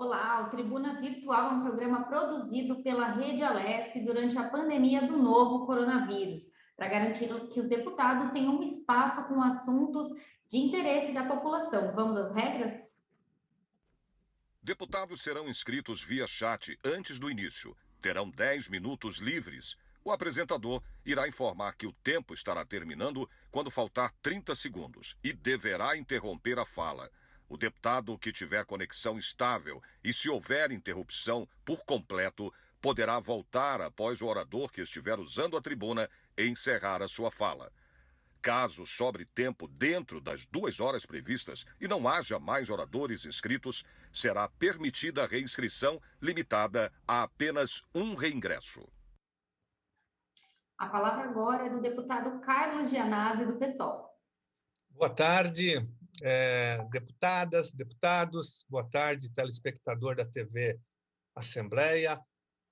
Olá, o Tribuna Virtual é um programa produzido pela Rede Alesc durante a pandemia do novo coronavírus, para garantir que os deputados tenham um espaço com assuntos de interesse da população. Vamos às regras? Deputados serão inscritos via chat antes do início. Terão 10 minutos livres. O apresentador irá informar que o tempo estará terminando quando faltar 30 segundos e deverá interromper a fala. O deputado que tiver conexão estável e se houver interrupção por completo, poderá voltar após o orador que estiver usando a tribuna encerrar a sua fala. Caso sobre tempo dentro das 2 horas previstas e não haja mais oradores inscritos, será permitida a reinscrição limitada a apenas um reingresso. A palavra agora é do deputado Carlos Gianazzi, do PSOL. Boa tarde, deputadas, deputados. Boa tarde, telespectador da TV Assembleia.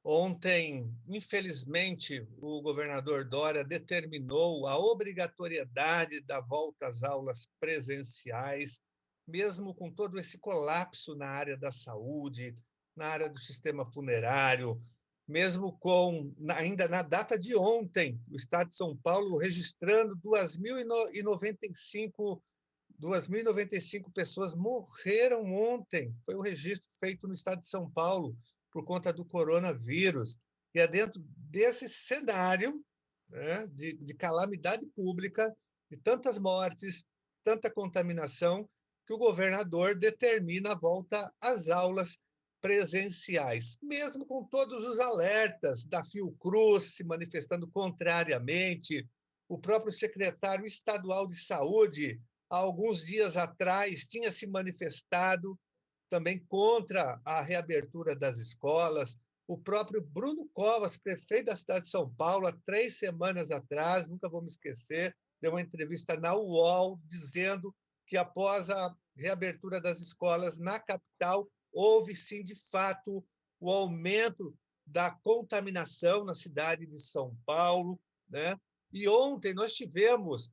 Ontem, infelizmente, o governador Dória determinou a obrigatoriedade da volta às aulas presenciais, mesmo com todo esse colapso na área da saúde, na área do sistema funerário, mesmo ainda na data de ontem, o Estado de São Paulo registrando 2.095 pessoas morreram ontem. Foi o registro feito no Estado de São Paulo por conta do coronavírus. E é dentro desse cenário, né, de calamidade pública, de tantas mortes, tanta contaminação, que o governador determina a volta às aulas presenciais, mesmo com todos os alertas da Fiocruz se manifestando contrariamente, o próprio secretário estadual de saúde, há alguns dias atrás, tinha se manifestado também contra a reabertura das escolas. O próprio Bruno Covas, prefeito da cidade de São Paulo, há 3 semanas atrás, nunca vou me esquecer, deu uma entrevista na UOL, dizendo que após a reabertura das escolas na capital, houve sim, de fato, o aumento da contaminação na cidade de São Paulo, né? E ontem nós tivemos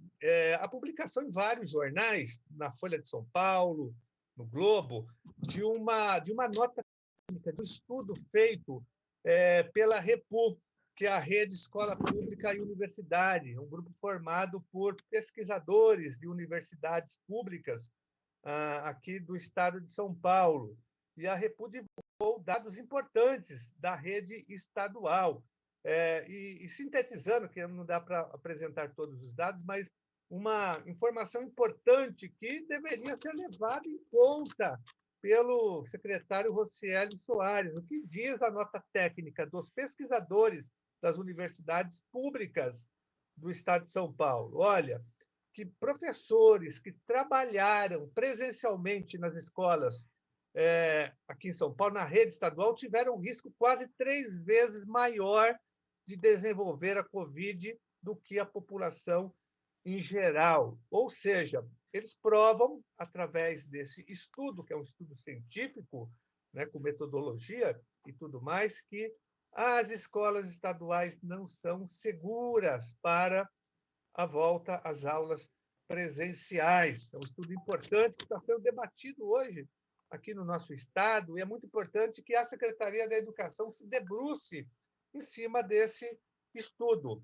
a publicação em vários jornais, na Folha de São Paulo, no Globo, de uma nota técnica, de um estudo feito pela REPU, que é a Rede Escola Pública e Universidade, um grupo formado por pesquisadores de universidades públicas aqui do estado de São Paulo. E a REPU divulgou dados importantes da rede estadual. E sintetizando, que não dá para apresentar todos os dados, mas uma informação importante que deveria ser levada em conta pelo secretário Rocieli Soares. O que diz a nota técnica dos pesquisadores das universidades públicas do estado de São Paulo? Olha, que professores que trabalharam presencialmente nas escolas aqui em São Paulo, na rede estadual, tiveram um risco quase 3 vezes maior de desenvolver a Covid do que a população em geral. Ou seja, eles provam, através desse estudo, que é um estudo científico, né, com metodologia e tudo mais, que as escolas estaduais não são seguras para a volta às aulas presenciais. É um estudo importante que está sendo debatido hoje aqui no nosso estado, e é muito importante que a Secretaria da Educação se debruce em cima desse estudo.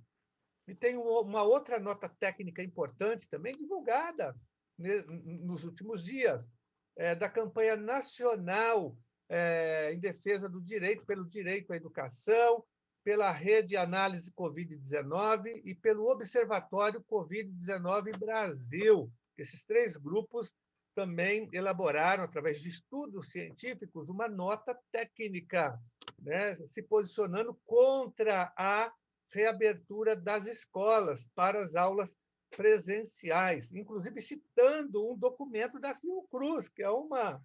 E tem uma outra nota técnica importante também, divulgada nos últimos dias, da campanha nacional em defesa do direito, pelo direito à educação, pela Rede Análise Covid-19 e pelo Observatório Covid-19 Brasil. Esses 3 grupos também elaboraram, através de estudos científicos, uma nota técnica, né, se posicionando contra a reabertura das escolas para as aulas presenciais, inclusive citando um documento da Fiocruz, que é uma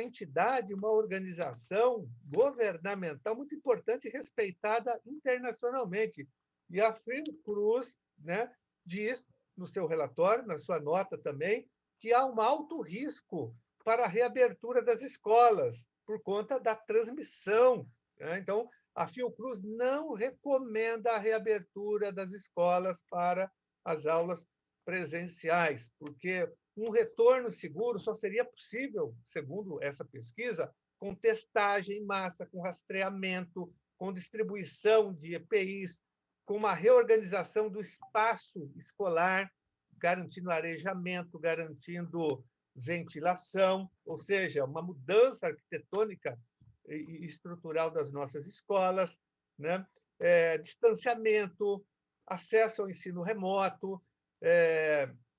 entidade, uma organização governamental muito importante e respeitada internacionalmente. E a Fiocruz, né, diz no seu relatório, na sua nota também, que há um alto risco para a reabertura das escolas por conta da transmissão, né? Então, a Fiocruz não recomenda a reabertura das escolas para as aulas presenciais, porque um retorno seguro só seria possível, segundo essa pesquisa, com testagem em massa, com rastreamento, com distribuição de EPIs, com uma reorganização do espaço escolar, garantindo arejamento, garantindo ventilação, ou seja, uma mudança arquitetônica e estrutural das nossas escolas, né? Distanciamento, acesso ao ensino remoto,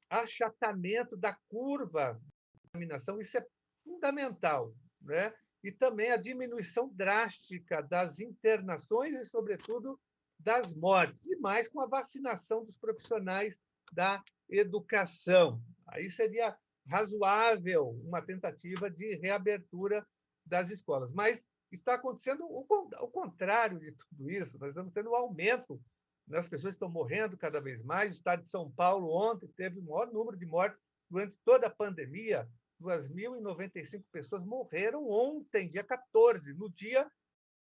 achatamento da curva de contaminação, isso é fundamental, né? E também a diminuição drástica das internações e, sobretudo, das mortes, e mais com a vacinação dos profissionais da educação. Aí seria razoável uma tentativa de reabertura das escolas. Mas está acontecendo o contrário de tudo isso. Nós estamos tendo um aumento, né? As pessoas estão morrendo cada vez mais. O estado de São Paulo ontem teve o maior número de mortes durante toda a pandemia. 2.095 pessoas morreram ontem, dia 14, no dia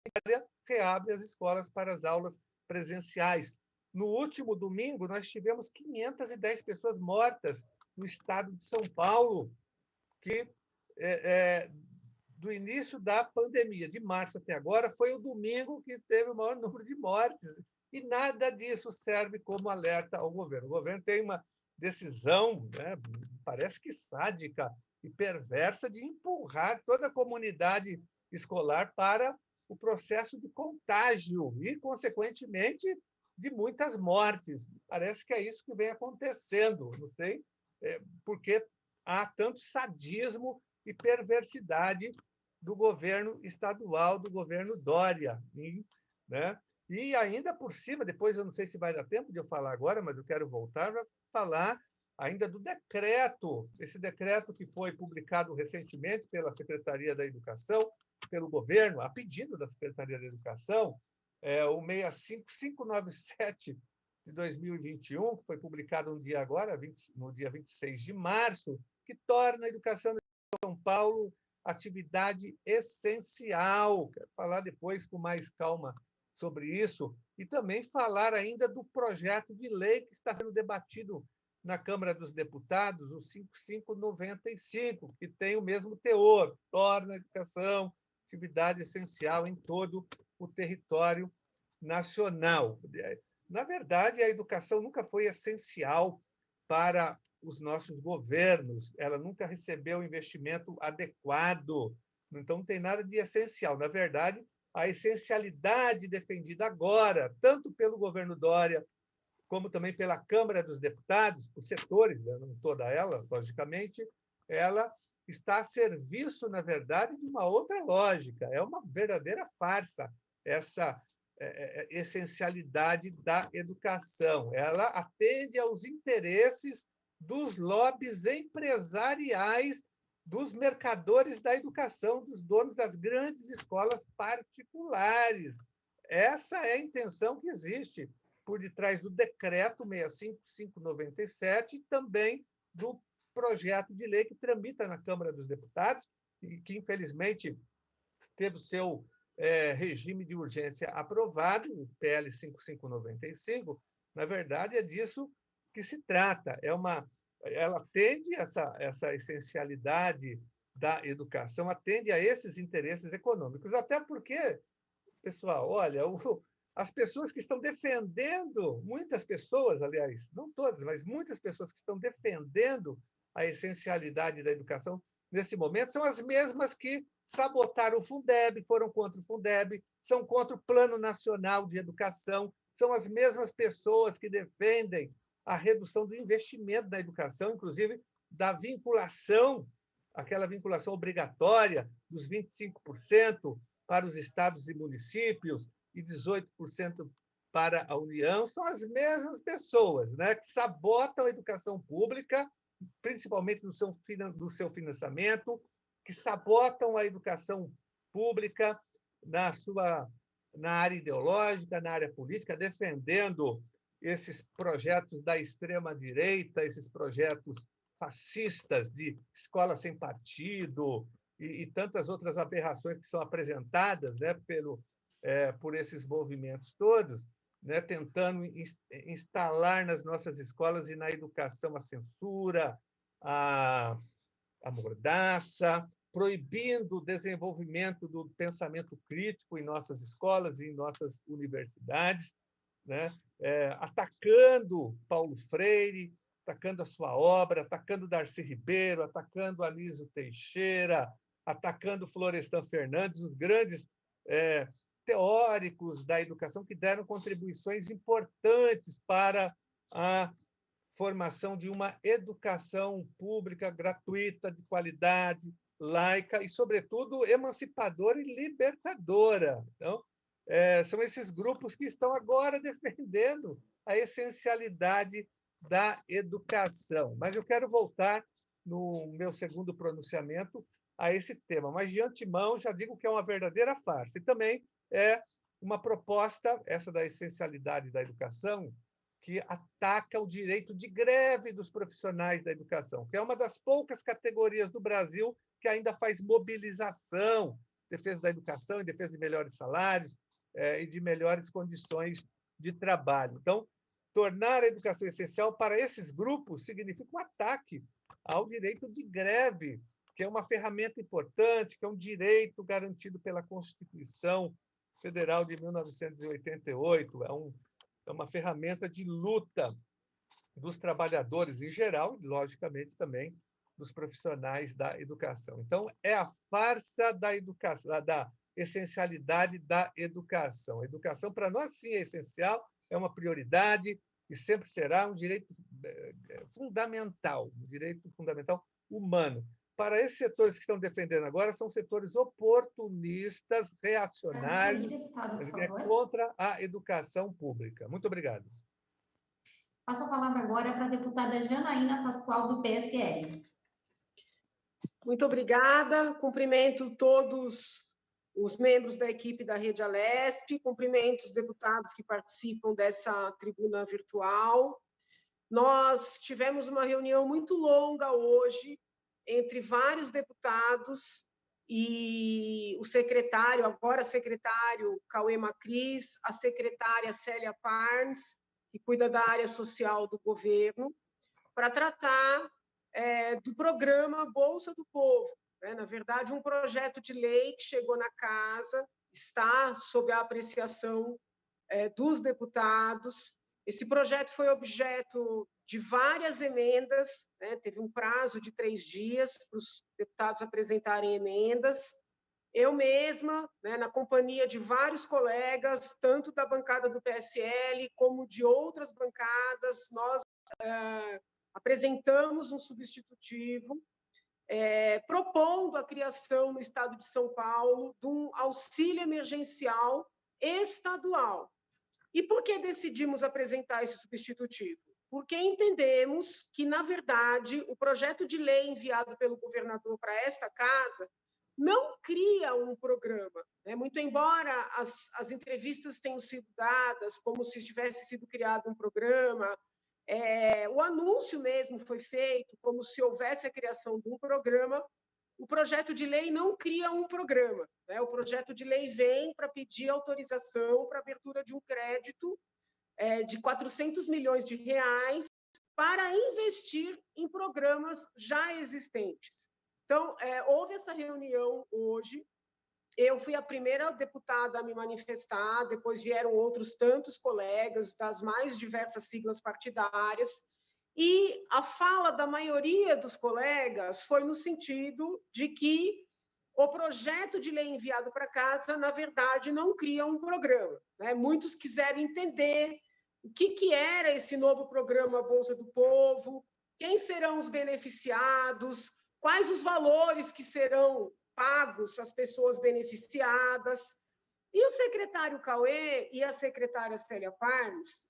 que reabre as escolas para as aulas presenciais. No último domingo, nós tivemos 510 pessoas mortas no estado de São Paulo, que do início da pandemia, de março até agora, foi o domingo que teve o maior número de mortes. E nada disso serve como alerta ao governo. O governo tem uma decisão, né, parece que sádica e perversa, de empurrar toda a comunidade escolar para o processo de contágio e, consequentemente, de muitas mortes. Parece que é isso que vem acontecendo. Não sei porque há tanto sadismo e perversidade do governo estadual, do governo Dória, né? E ainda por cima, depois eu não sei se vai dar tempo de eu falar agora, mas eu quero voltar para falar ainda do decreto, esse decreto que foi publicado recentemente pela Secretaria da Educação, pelo governo, a pedido da Secretaria da Educação, o 65597 de 2021, que foi publicado no dia 26 de março, que torna a educação de São Paulo atividade essencial. Quero falar depois com mais calma sobre isso, e também falar ainda do projeto de lei que está sendo debatido na Câmara dos Deputados, o 5595, que tem o mesmo teor, torna a educação atividade essencial em todo o território nacional. Na verdade, a educação nunca foi essencial para os nossos governos, ela nunca recebeu investimento adequado, então não tem nada de essencial. Na verdade, a essencialidade defendida agora, tanto pelo governo Dória, como também pela Câmara dos Deputados, os setores, não toda ela, logicamente, ela está a serviço, na verdade, de uma outra lógica. É uma verdadeira farsa essa essencialidade da educação. Ela atende aos interesses dos lobbies empresariais, dos mercadores da educação, dos donos das grandes escolas particulares. Essa é a intenção que existe por detrás do decreto 65597 e também do projeto de lei que tramita na Câmara dos Deputados e que, infelizmente, teve o seu regime de urgência aprovado, o PL 5595. Na verdade, é disso que se trata. Ela atende essa essencialidade da educação, atende a esses interesses econômicos, até porque, pessoal, olha, as pessoas que estão defendendo, muitas pessoas, aliás, não todas, mas muitas pessoas que estão defendendo a essencialidade da educação nesse momento são as mesmas que sabotaram o Fundeb, foram contra o Fundeb, são contra o Plano Nacional de Educação, são as mesmas pessoas que defendem a redução do investimento na educação, inclusive da vinculação, aquela vinculação obrigatória dos 25% para os estados e municípios e 18% para a União, são as mesmas pessoas, né, que sabotam a educação pública, principalmente no seu financiamento, que sabotam a educação pública na área ideológica, na área política, defendendo esses projetos da extrema-direita, esses projetos fascistas de escola sem partido e tantas outras aberrações que são apresentadas, né, por esses movimentos todos, né, tentando instalar nas nossas escolas e na educação a censura, a mordaça, proibindo o desenvolvimento do pensamento crítico em nossas escolas e em nossas universidades, né? Atacando Paulo Freire, atacando a sua obra, atacando Darcy Ribeiro, atacando Anísio Teixeira, atacando Florestan Fernandes, os grandes teóricos da educação que deram contribuições importantes para a formação de uma educação pública gratuita, de qualidade, laica e, sobretudo, emancipadora e libertadora. Então, são esses grupos que estão agora defendendo a essencialidade da educação. Mas eu quero voltar, no meu segundo pronunciamento, a esse tema. Mas, de antemão, já digo que é uma verdadeira farsa. E também é uma proposta, essa da essencialidade da educação, que ataca o direito de greve dos profissionais da educação, que é uma das poucas categorias do Brasil que ainda faz mobilização em defesa da educação, em defesa de melhores salários e de melhores condições de trabalho. Então, tornar a educação essencial para esses grupos significa um ataque ao direito de greve, que é uma ferramenta importante, que é um direito garantido pela Constituição Federal de 1988, é uma ferramenta de luta dos trabalhadores em geral e, logicamente, também dos profissionais da educação. Então, é a farsa da educação, da essencialidade da educação. A educação, para nós, sim, é essencial, é uma prioridade e sempre será um direito fundamental, um direito fundamental humano. Para esses setores que estão defendendo agora, são setores oportunistas, reacionários, contra a educação pública. Muito obrigado. Passo a palavra agora para a deputada Janaína Pascoal, do PSL. Muito obrigada. Cumprimento todos os membros da equipe da Rede Alesp, cumprimento os deputados que participam dessa tribuna virtual. Nós tivemos uma reunião muito longa hoje, entre vários deputados e o secretário, agora secretário Cauê Macris, a secretária Célia Parnes, que cuida da área social do governo, para tratar do programa Bolsa do Povo. Na verdade, um projeto de lei que chegou na casa, está sob a apreciação dos deputados. Esse projeto foi objeto de várias emendas, teve um prazo de 3 dias para os deputados apresentarem emendas. Eu mesma, na companhia de vários colegas, tanto da bancada do PSL como de outras bancadas, nós apresentamos um substitutivo propondo a criação no Estado de São Paulo de um auxílio emergencial estadual. E por que decidimos apresentar esse substitutivo? Porque entendemos que, na verdade, o projeto de lei enviado pelo governador para esta casa não cria um programa. Muito embora as entrevistas tenham sido dadas como se tivesse sido criado um programa, o anúncio mesmo foi feito como se houvesse a criação de um programa. O projeto de lei não cria um programa. O projeto de lei vem para pedir autorização para abertura de um crédito de 400 milhões de reais para investir em programas já existentes. Então, houve essa reunião hoje. Eu fui a primeira deputada a me manifestar, depois vieram outros tantos colegas das mais diversas siglas partidárias, e a fala da maioria dos colegas foi no sentido de que o projeto de lei enviado para casa, na verdade, não cria um programa. Muitos quiseram entender o que era esse novo programa Bolsa do Povo, quem serão os beneficiados, quais os valores que serão pagos às pessoas beneficiadas. E o secretário Cauê e a secretária Célia Parnes,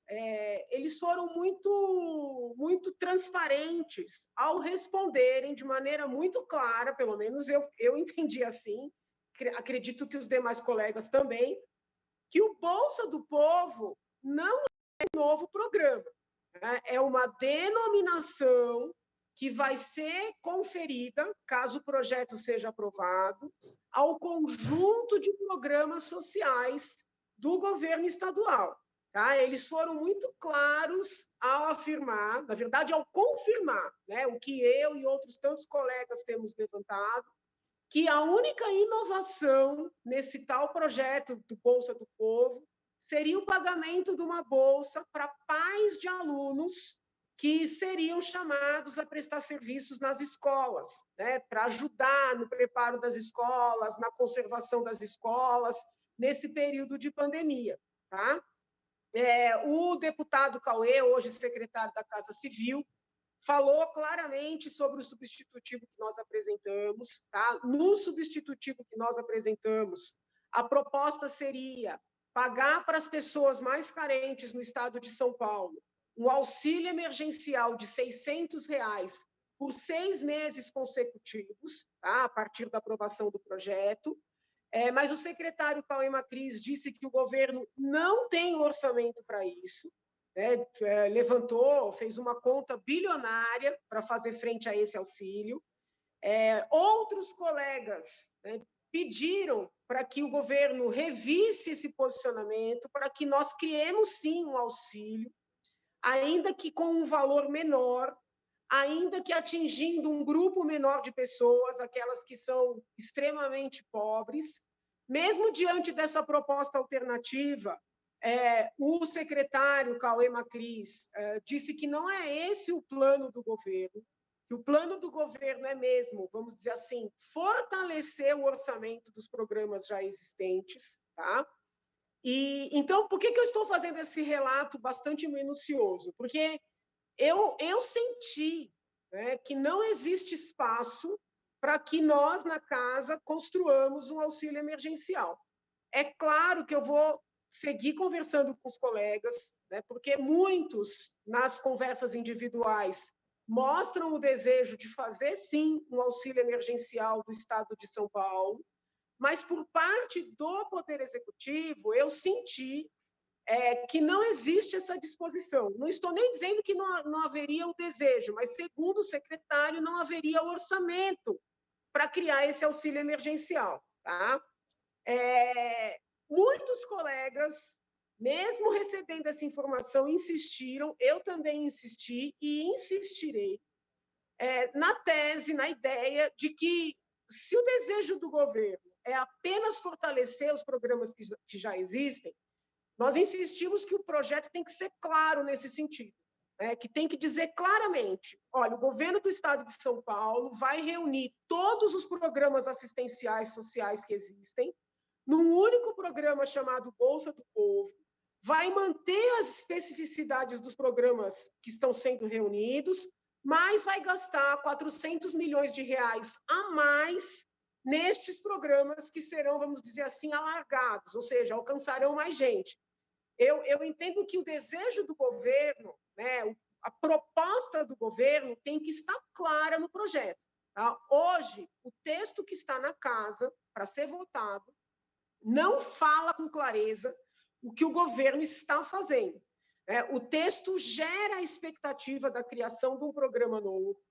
eles foram muito transparentes ao responderem de maneira muito clara, pelo menos eu entendi assim, acredito que os demais colegas também, que o Bolsa do Povo não é um novo programa, é uma denominação que vai ser conferida, caso o projeto seja aprovado, ao conjunto de programas sociais do governo estadual. Eles foram muito claros ao afirmar, na verdade, ao confirmar, o que eu e outros tantos colegas temos levantado, que a única inovação nesse tal projeto do Bolsa do Povo seria o pagamento de uma bolsa para pais de alunos que seriam chamados a prestar serviços nas escolas, né, para ajudar no preparo das escolas, na conservação das escolas, nesse período de pandemia. Tá? O deputado Cauê, hoje secretário da Casa Civil, falou claramente sobre o substitutivo que nós apresentamos. Tá? No substitutivo que nós apresentamos, a proposta seria pagar para as pessoas mais carentes no estado de São Paulo um auxílio emergencial de R$ 600 por 6 meses consecutivos, tá? A partir da aprovação do projeto. Mas o secretário Cauê Macris disse que o governo não tem orçamento para isso, né? Levantou, fez uma conta bilionária para fazer frente a esse auxílio. Outros colegas, né, pediram para que o governo revisse esse posicionamento, para que nós criemos, sim, um auxílio, ainda que com um valor menor, ainda que atingindo um grupo menor de pessoas, aquelas que são extremamente pobres. Mesmo diante dessa proposta alternativa, o secretário Cauê Macris disse que não é esse o plano do governo, que o plano do governo é mesmo, vamos dizer assim, fortalecer o orçamento dos programas já existentes, tá? E então, por que eu estou fazendo esse relato bastante minucioso? Porque eu senti, né, que não existe espaço para que nós, na casa, construamos um auxílio emergencial. É claro que eu vou seguir conversando com os colegas, né, porque muitos, nas conversas individuais, mostram o desejo de fazer, sim, um auxílio emergencial do Estado de São Paulo, mas, por parte do Poder Executivo, eu senti que não existe essa disposição. Não estou nem dizendo que não haveria o desejo, mas, segundo o secretário, não haveria orçamento para criar esse auxílio emergencial. Tá? Muitos colegas, mesmo recebendo essa informação, insistiram, eu também insisti e insistirei na tese, na ideia de que, se o desejo do governo é apenas fortalecer os programas que já existem, nós insistimos que o projeto tem que ser claro nesse sentido, né? Que tem que dizer claramente, olha, o governo do Estado de São Paulo vai reunir todos os programas assistenciais sociais que existem num único programa chamado Bolsa do Povo, vai manter as especificidades dos programas que estão sendo reunidos, mas vai gastar 400 milhões de reais a mais nestes programas que serão, vamos dizer assim, alargados, ou seja, alcançarão mais gente. Eu entendo que o desejo do governo, né, a proposta do governo tem que estar clara no projeto. Tá? Hoje, o texto que está na casa para ser votado não fala com clareza o que o governo está fazendo. O texto gera a expectativa da criação de um programa novo.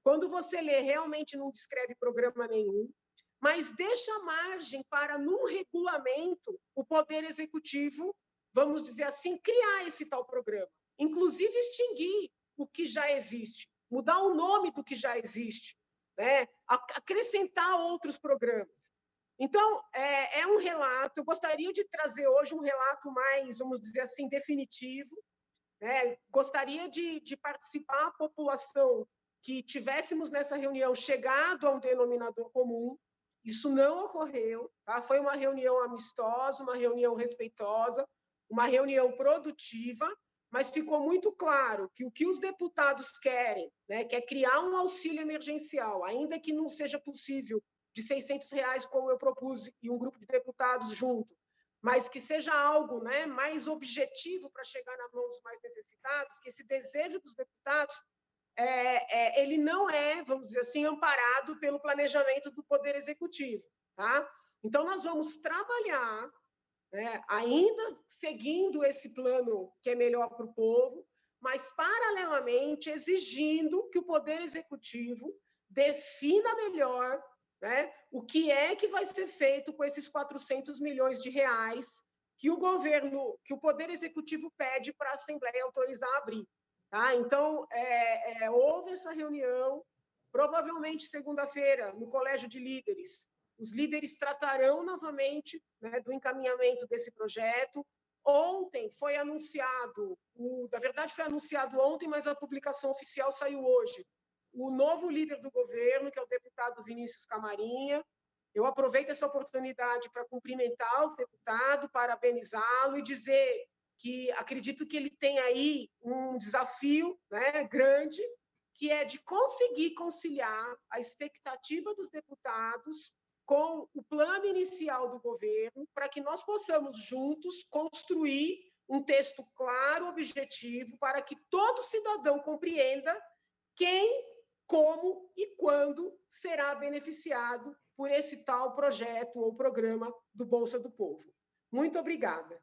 Quando você lê, realmente não descreve programa nenhum, mas deixa margem para, num regulamento, o Poder Executivo, vamos dizer assim, criar esse tal programa. Inclusive, extinguir o que já existe, mudar o nome do que já existe, né? Acrescentar outros programas. Então, é um relato, eu gostaria de trazer hoje um relato mais, vamos dizer assim, definitivo, né? Gostaria de participar a população que tivéssemos nessa reunião chegado a um denominador comum. Isso não ocorreu, tá? Foi uma reunião amistosa, uma reunião respeitosa, uma reunião produtiva, mas ficou muito claro que o que os deputados querem, né, que é criar um auxílio emergencial, ainda que não seja possível de R$ 600, como eu propus, e um grupo de deputados junto, mas que seja algo, né, mais objetivo para chegar na mão dos mais necessitados, que esse desejo dos deputados ele não é, vamos dizer assim, amparado pelo planejamento do Poder Executivo. Tá? Então, nós vamos trabalhar, né, ainda seguindo esse plano que é melhor para o povo, mas, paralelamente, exigindo que o Poder Executivo defina melhor, né, o que é que vai ser feito com esses 400 milhões de reais que o governo, que o Poder Executivo pede para a Assembleia autorizar a abrir. Tá? Então, houve essa reunião, provavelmente segunda-feira, no Colégio de Líderes, os líderes tratarão novamente, né, do encaminhamento desse projeto. Ontem foi anunciado, na verdade foi anunciado ontem, mas a publicação oficial saiu hoje, o novo líder do governo, que é o deputado Vinícius Camarinha. Eu aproveito essa oportunidade para cumprimentar o deputado, parabenizá-lo e dizer que acredito que ele tem aí um desafio, né, grande, que é de conseguir conciliar a expectativa dos deputados com o plano inicial do governo, para que nós possamos juntos construir um texto claro, objetivo, para que todo cidadão compreenda quem, como e quando será beneficiado por esse tal projeto ou programa do Bolsa do Povo. Muito obrigada.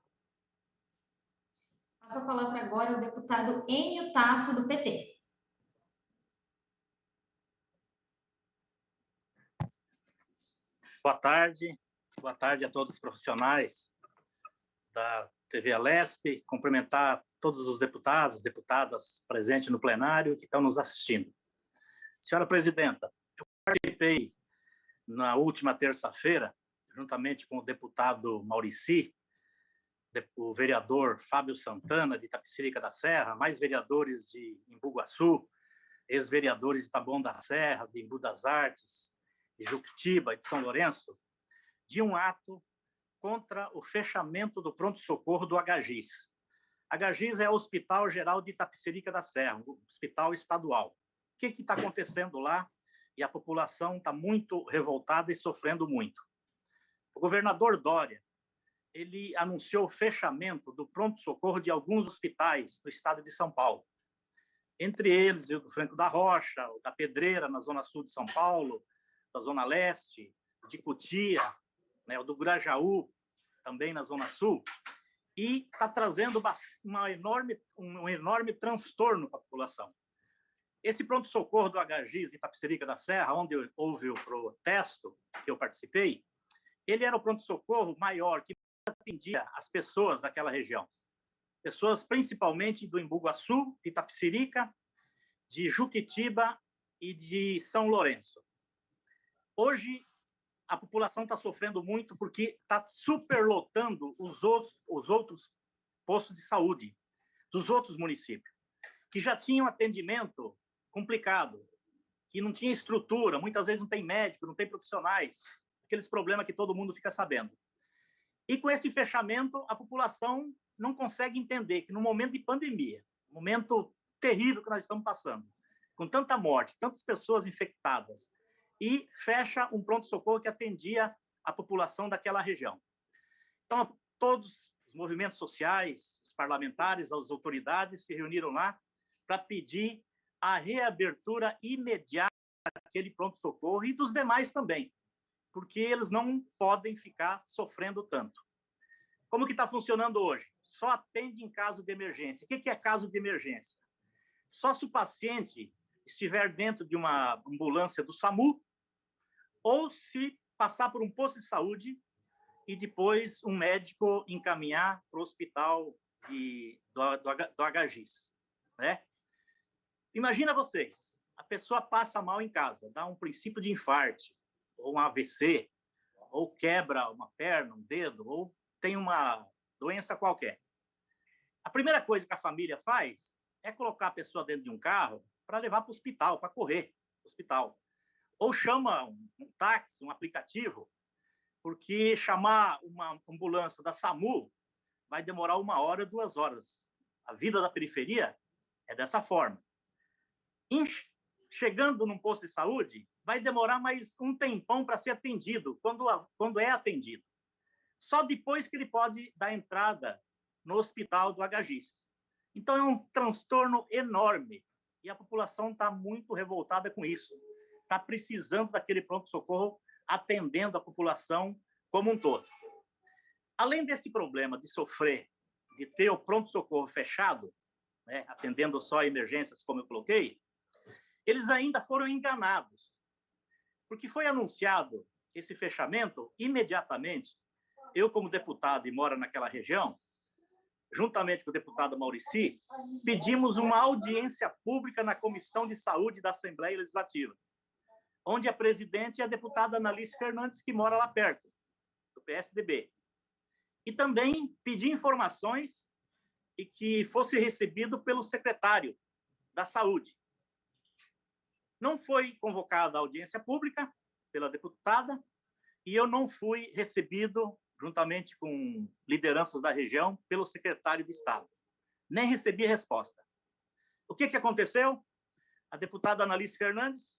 Passo a palavra agora ao deputado Enio Tato, do PT. Boa tarde a todos os profissionais da TV Alesp, cumprimentar todos os deputados, deputadas presentes no plenário que estão nos assistindo. Senhora Presidenta, eu participei na última terça-feira, juntamente com o deputado Maurici, o vereador Fábio Santana, de Itapecerica da Serra, mais vereadores de Embu-Guaçu, ex-vereadores de Taboão da Serra, de Embu das Artes, de Juquitiba, de São Lourenço, de um ato contra o fechamento do pronto-socorro do HGIS. HGIS é o Hospital Geral de Itapecerica da Serra, um hospital estadual. O que está acontecendo lá? E a população está muito revoltada e sofrendo muito. O governador Dória, ele anunciou o fechamento do pronto-socorro de alguns hospitais do estado de São Paulo. Entre eles, o do Franco da Rocha, o da Pedreira, na zona sul de São Paulo, da Zona Leste, de Cotia, né, o do Grajaú, também na Zona Sul, e está trazendo um enorme transtorno para a população. Esse pronto-socorro do HGIS em Itapecerica da Serra, onde houve o protesto que eu participei, ele era o pronto-socorro maior que atendia as pessoas daquela região. Pessoas principalmente do Embu-Guaçu, de Itapecerica, de Juquitiba e de São Lourenço. Hoje, a população está sofrendo muito porque está superlotando os outros postos de saúde dos outros municípios, que já tinham atendimento complicado, que não tinha estrutura, muitas vezes não tem médico, não tem profissionais, aqueles problemas que todo mundo fica sabendo. E com esse fechamento, a população não consegue entender que no momento de pandemia, momento terrível que nós estamos passando, com tanta morte, tantas pessoas infectadas, e fecha um pronto-socorro que atendia a população daquela região. Então, todos os movimentos sociais, os parlamentares, as autoridades se reuniram lá para pedir a reabertura imediata daquele pronto-socorro e dos demais também, porque eles não podem ficar sofrendo tanto. Como que está funcionando hoje? Só atende em caso de emergência. O que é caso de emergência? Só se o paciente estiver dentro de uma ambulância do SAMU ou se passar por um posto de saúde e depois um médico encaminhar para o hospital do HGIS, né? Imagina vocês, a pessoa passa mal em casa, dá um princípio de infarto, ou um AVC, ou quebra uma perna, um dedo, ou tem uma doença qualquer. A primeira coisa que a família faz é colocar a pessoa dentro de um carro para levar para o hospital, para correr para o hospital. Ou chama um táxi, um aplicativo, porque chamar uma ambulância da SAMU vai demorar 1 hora, 2 horas. A vida da periferia é dessa forma. Chegando num posto de saúde, vai demorar mais um tempão para ser atendido, quando é atendido. Só depois que ele pode dar entrada no hospital do HGIS. Então, é um transtorno enorme e a população está muito revoltada com isso. Está precisando daquele pronto-socorro atendendo a população como um todo. Além desse problema de sofrer, de ter o pronto-socorro fechado, né, atendendo só emergências, como eu coloquei, eles ainda foram enganados, porque foi anunciado esse fechamento imediatamente. Eu, como deputado e moro naquela região, juntamente com o deputado Maurici, pedimos uma audiência pública na Comissão de Saúde da Assembleia Legislativa. onde a presidente é a deputada Analice Fernandes, que mora lá perto, do PSDB. E também pedi informações e que fosse recebido pelo secretário da Saúde. Não foi convocada a audiência pública pela deputada e eu não fui recebido, juntamente com lideranças da região, pelo secretário de Estado. Nem recebi resposta. O que aconteceu? A deputada Analice Fernandes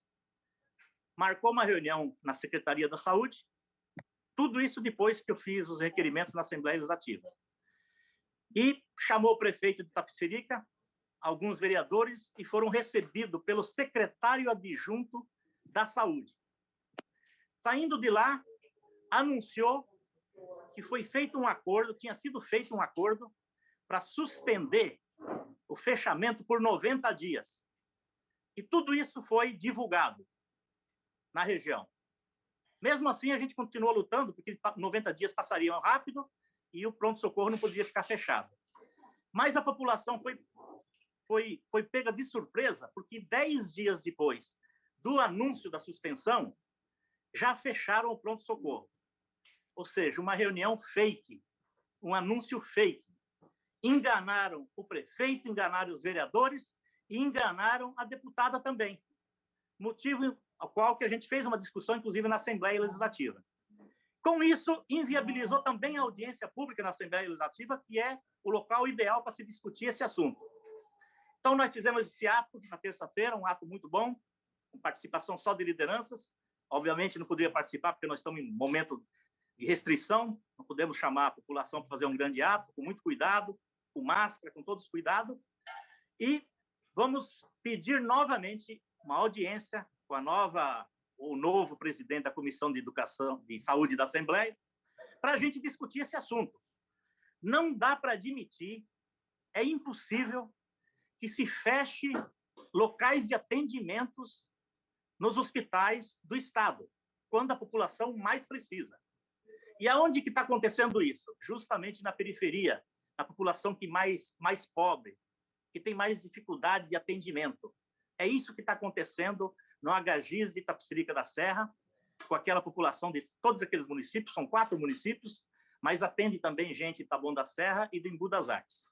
marcou uma reunião na Secretaria da Saúde, tudo isso depois que eu fiz os requerimentos na Assembleia Legislativa. E chamou o prefeito de Itapecerica, alguns vereadores, e foram recebidos pelo secretário adjunto da Saúde. Saindo de lá, anunciou que foi feito um acordo, tinha sido feito um acordo para suspender o fechamento por 90 dias. E tudo isso foi divulgado na região. Mesmo assim, a gente continuou lutando, porque 90 dias passariam rápido e o pronto-socorro não podia ficar fechado. Mas a população foi pega de surpresa, porque 10 dias depois do anúncio da suspensão, já fecharam o pronto-socorro. Ou seja, uma reunião fake, um anúncio fake. Enganaram o prefeito, enganaram os vereadores e enganaram a deputada também. Motivo ao qual que a gente fez uma discussão, inclusive, na Assembleia Legislativa. Com isso, inviabilizou também a audiência pública na Assembleia Legislativa, que é o local ideal para se discutir esse assunto. Então, nós fizemos esse ato na terça-feira, um ato muito bom, com participação só de lideranças. Obviamente, não poderia participar, porque nós estamos em momento de restrição, não podemos chamar a população para fazer um grande ato, com muito cuidado, com máscara, com todos os cuidados. E vamos pedir novamente uma audiência com o novo presidente da Comissão de Educação, de Saúde da Assembleia, para a gente discutir esse assunto. Não dá para admitir, é impossível que se feche locais de atendimentos nos hospitais do Estado, quando a população mais precisa. E aonde que está acontecendo isso? Justamente na periferia, na população que mais pobre, que tem mais dificuldade de atendimento. É isso que está acontecendo no HGIS de Itapecerica da Serra, com aquela população de todos aqueles municípios, são 4 municípios, mas atende também gente de Taboão da Serra e do Embu das Artes.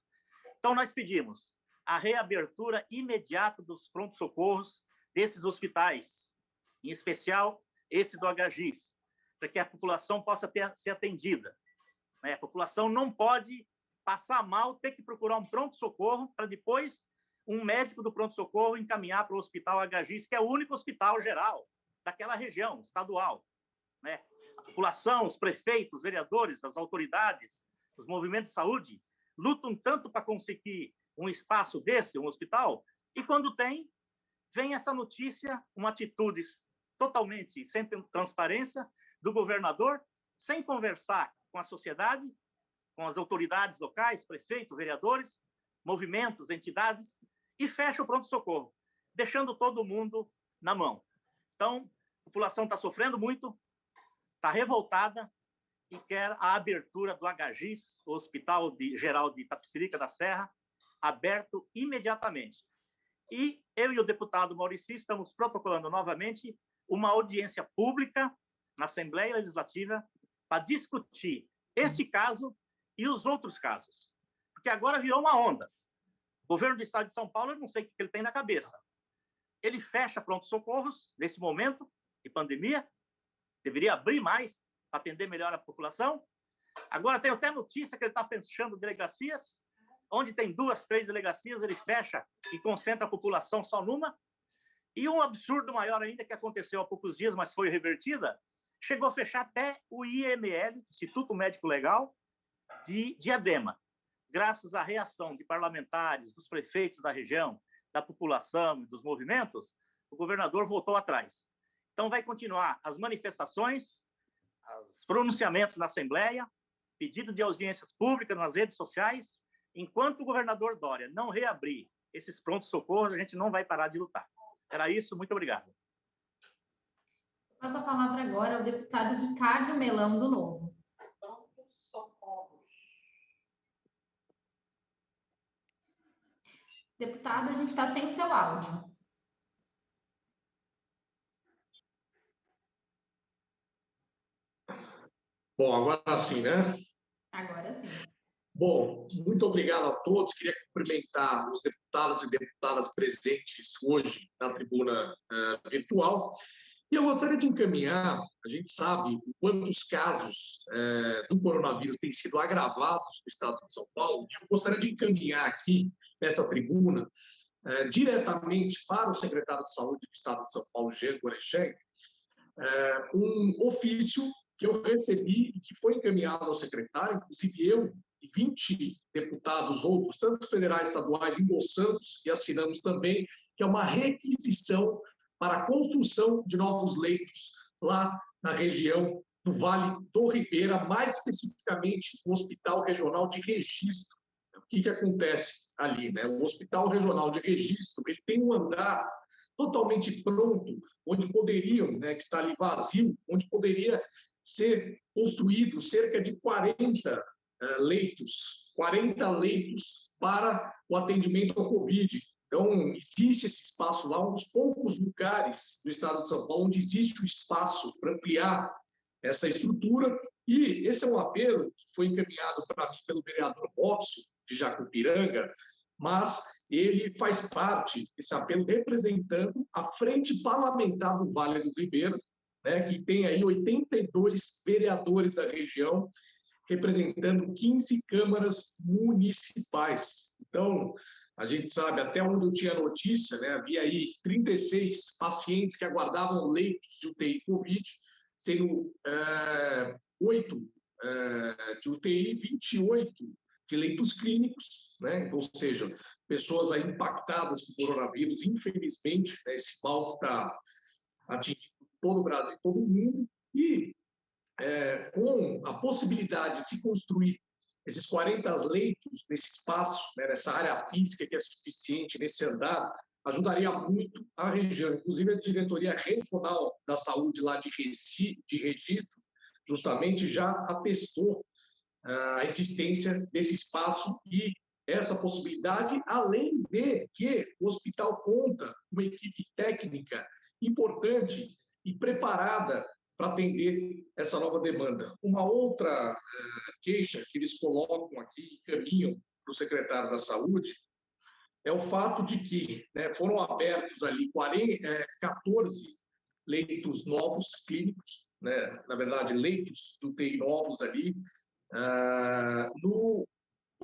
Então, nós pedimos a reabertura imediata dos pronto-socorros desses hospitais, em especial esse do HGIS, para que a população possa ser atendida. A população não pode passar mal, ter que procurar um pronto-socorro para depois um médico do pronto-socorro encaminhar para o hospital HGIS, que é o único hospital geral daquela região, estadual. A população, os prefeitos, os vereadores, as autoridades, os movimentos de saúde lutam tanto para conseguir um espaço desse, um hospital, e quando vem essa notícia, uma atitude totalmente sem transparência do governador, sem conversar com a sociedade, com as autoridades locais, prefeitos, vereadores, movimentos, entidades, e fecha o pronto-socorro, deixando todo mundo na mão. Então, a população está sofrendo muito, está revoltada e quer a abertura do HGIS, o Hospital Geral de Itapecerica da Serra, aberto imediatamente. E eu e o deputado Maurici estamos protocolando novamente uma audiência pública na Assembleia Legislativa para discutir este caso e os outros casos. Porque agora virou uma onda. O governo do Estado de São Paulo, eu não sei o que ele tem na cabeça. Ele fecha pronto-socorros nesse momento de pandemia, deveria abrir mais para atender melhor a população. Agora tem até notícia que ele está fechando delegacias, onde tem 2, 3 delegacias, ele fecha e concentra a população só numa. E um absurdo maior ainda que aconteceu há poucos dias, mas foi revertida, chegou a fechar até o IML, Instituto Médico Legal, de Diadema. Graças à reação de parlamentares, dos prefeitos da região, da população e dos movimentos, o governador voltou atrás. Então, vai continuar as manifestações, os pronunciamentos na Assembleia, pedido de audiências públicas nas redes sociais. Enquanto o governador Dória não reabrir esses prontos-socorros, a gente não vai parar de lutar. Era isso, muito obrigado. Passo a palavra agora ao deputado Ricardo Melão, do Novo. Deputado, a gente está sem o seu áudio. Bom, agora sim, né? Agora sim. Bom, muito obrigado a todos. Queria cumprimentar os deputados e deputadas presentes hoje na tribuna virtual. E eu gostaria de encaminhar, a gente sabe o quanto os casos do coronavírus têm sido agravados no estado de São Paulo, e eu gostaria de encaminhar aqui, nessa tribuna, diretamente para o secretário de Saúde do estado de São Paulo, Jean Gorechem, um ofício que eu recebi e que foi encaminhado ao secretário, inclusive eu e 20 deputados outros, tanto federais, estaduais, endossamos e assinamos também, que é uma requisição para a construção de novos leitos lá na região do Vale do Ribeira, mais especificamente no Hospital Regional de Registro. O que acontece ali, né? O Hospital Regional de Registro, ele tem um andar totalmente pronto, onde poderiam, né, que está ali vazio, onde poderia ser construído cerca de 40 leitos para o atendimento ao Covid. Então, existe esse espaço lá, um dos poucos lugares do estado de São Paulo onde existe o espaço para ampliar essa estrutura, e esse é um apelo que foi encaminhado para mim pelo vereador Robson, de Jacupiranga, mas ele faz parte desse apelo representando a Frente Parlamentar do Vale do Ribeira, né, que tem aí 82 vereadores da região, representando 15 câmaras municipais. Então, a gente sabe, até onde eu tinha notícia, né, havia aí 36 pacientes que aguardavam leitos de UTI Covid, sendo 8 de UTI, 28 de leitos clínicos, né? Ou seja, pessoas aí impactadas com coronavírus. Infelizmente, né, esse mal está atingindo todo o Brasil, todo o mundo, e com a possibilidade de se construir esses 40 leitos nesse espaço, né, nessa área física que é suficiente, nesse andar, ajudaria muito a região. Inclusive, a Diretoria Regional da Saúde lá de Registro, justamente já atestou a existência desse espaço e essa possibilidade, além de que o hospital conta com uma equipe técnica importante e preparada para atender essa nova demanda. Uma outra queixa que eles colocam aqui, encaminham para o secretário da Saúde, é o fato de que, né, foram abertos ali 14 leitos novos clínicos, né, na verdade, leitos de UTI novos ali, no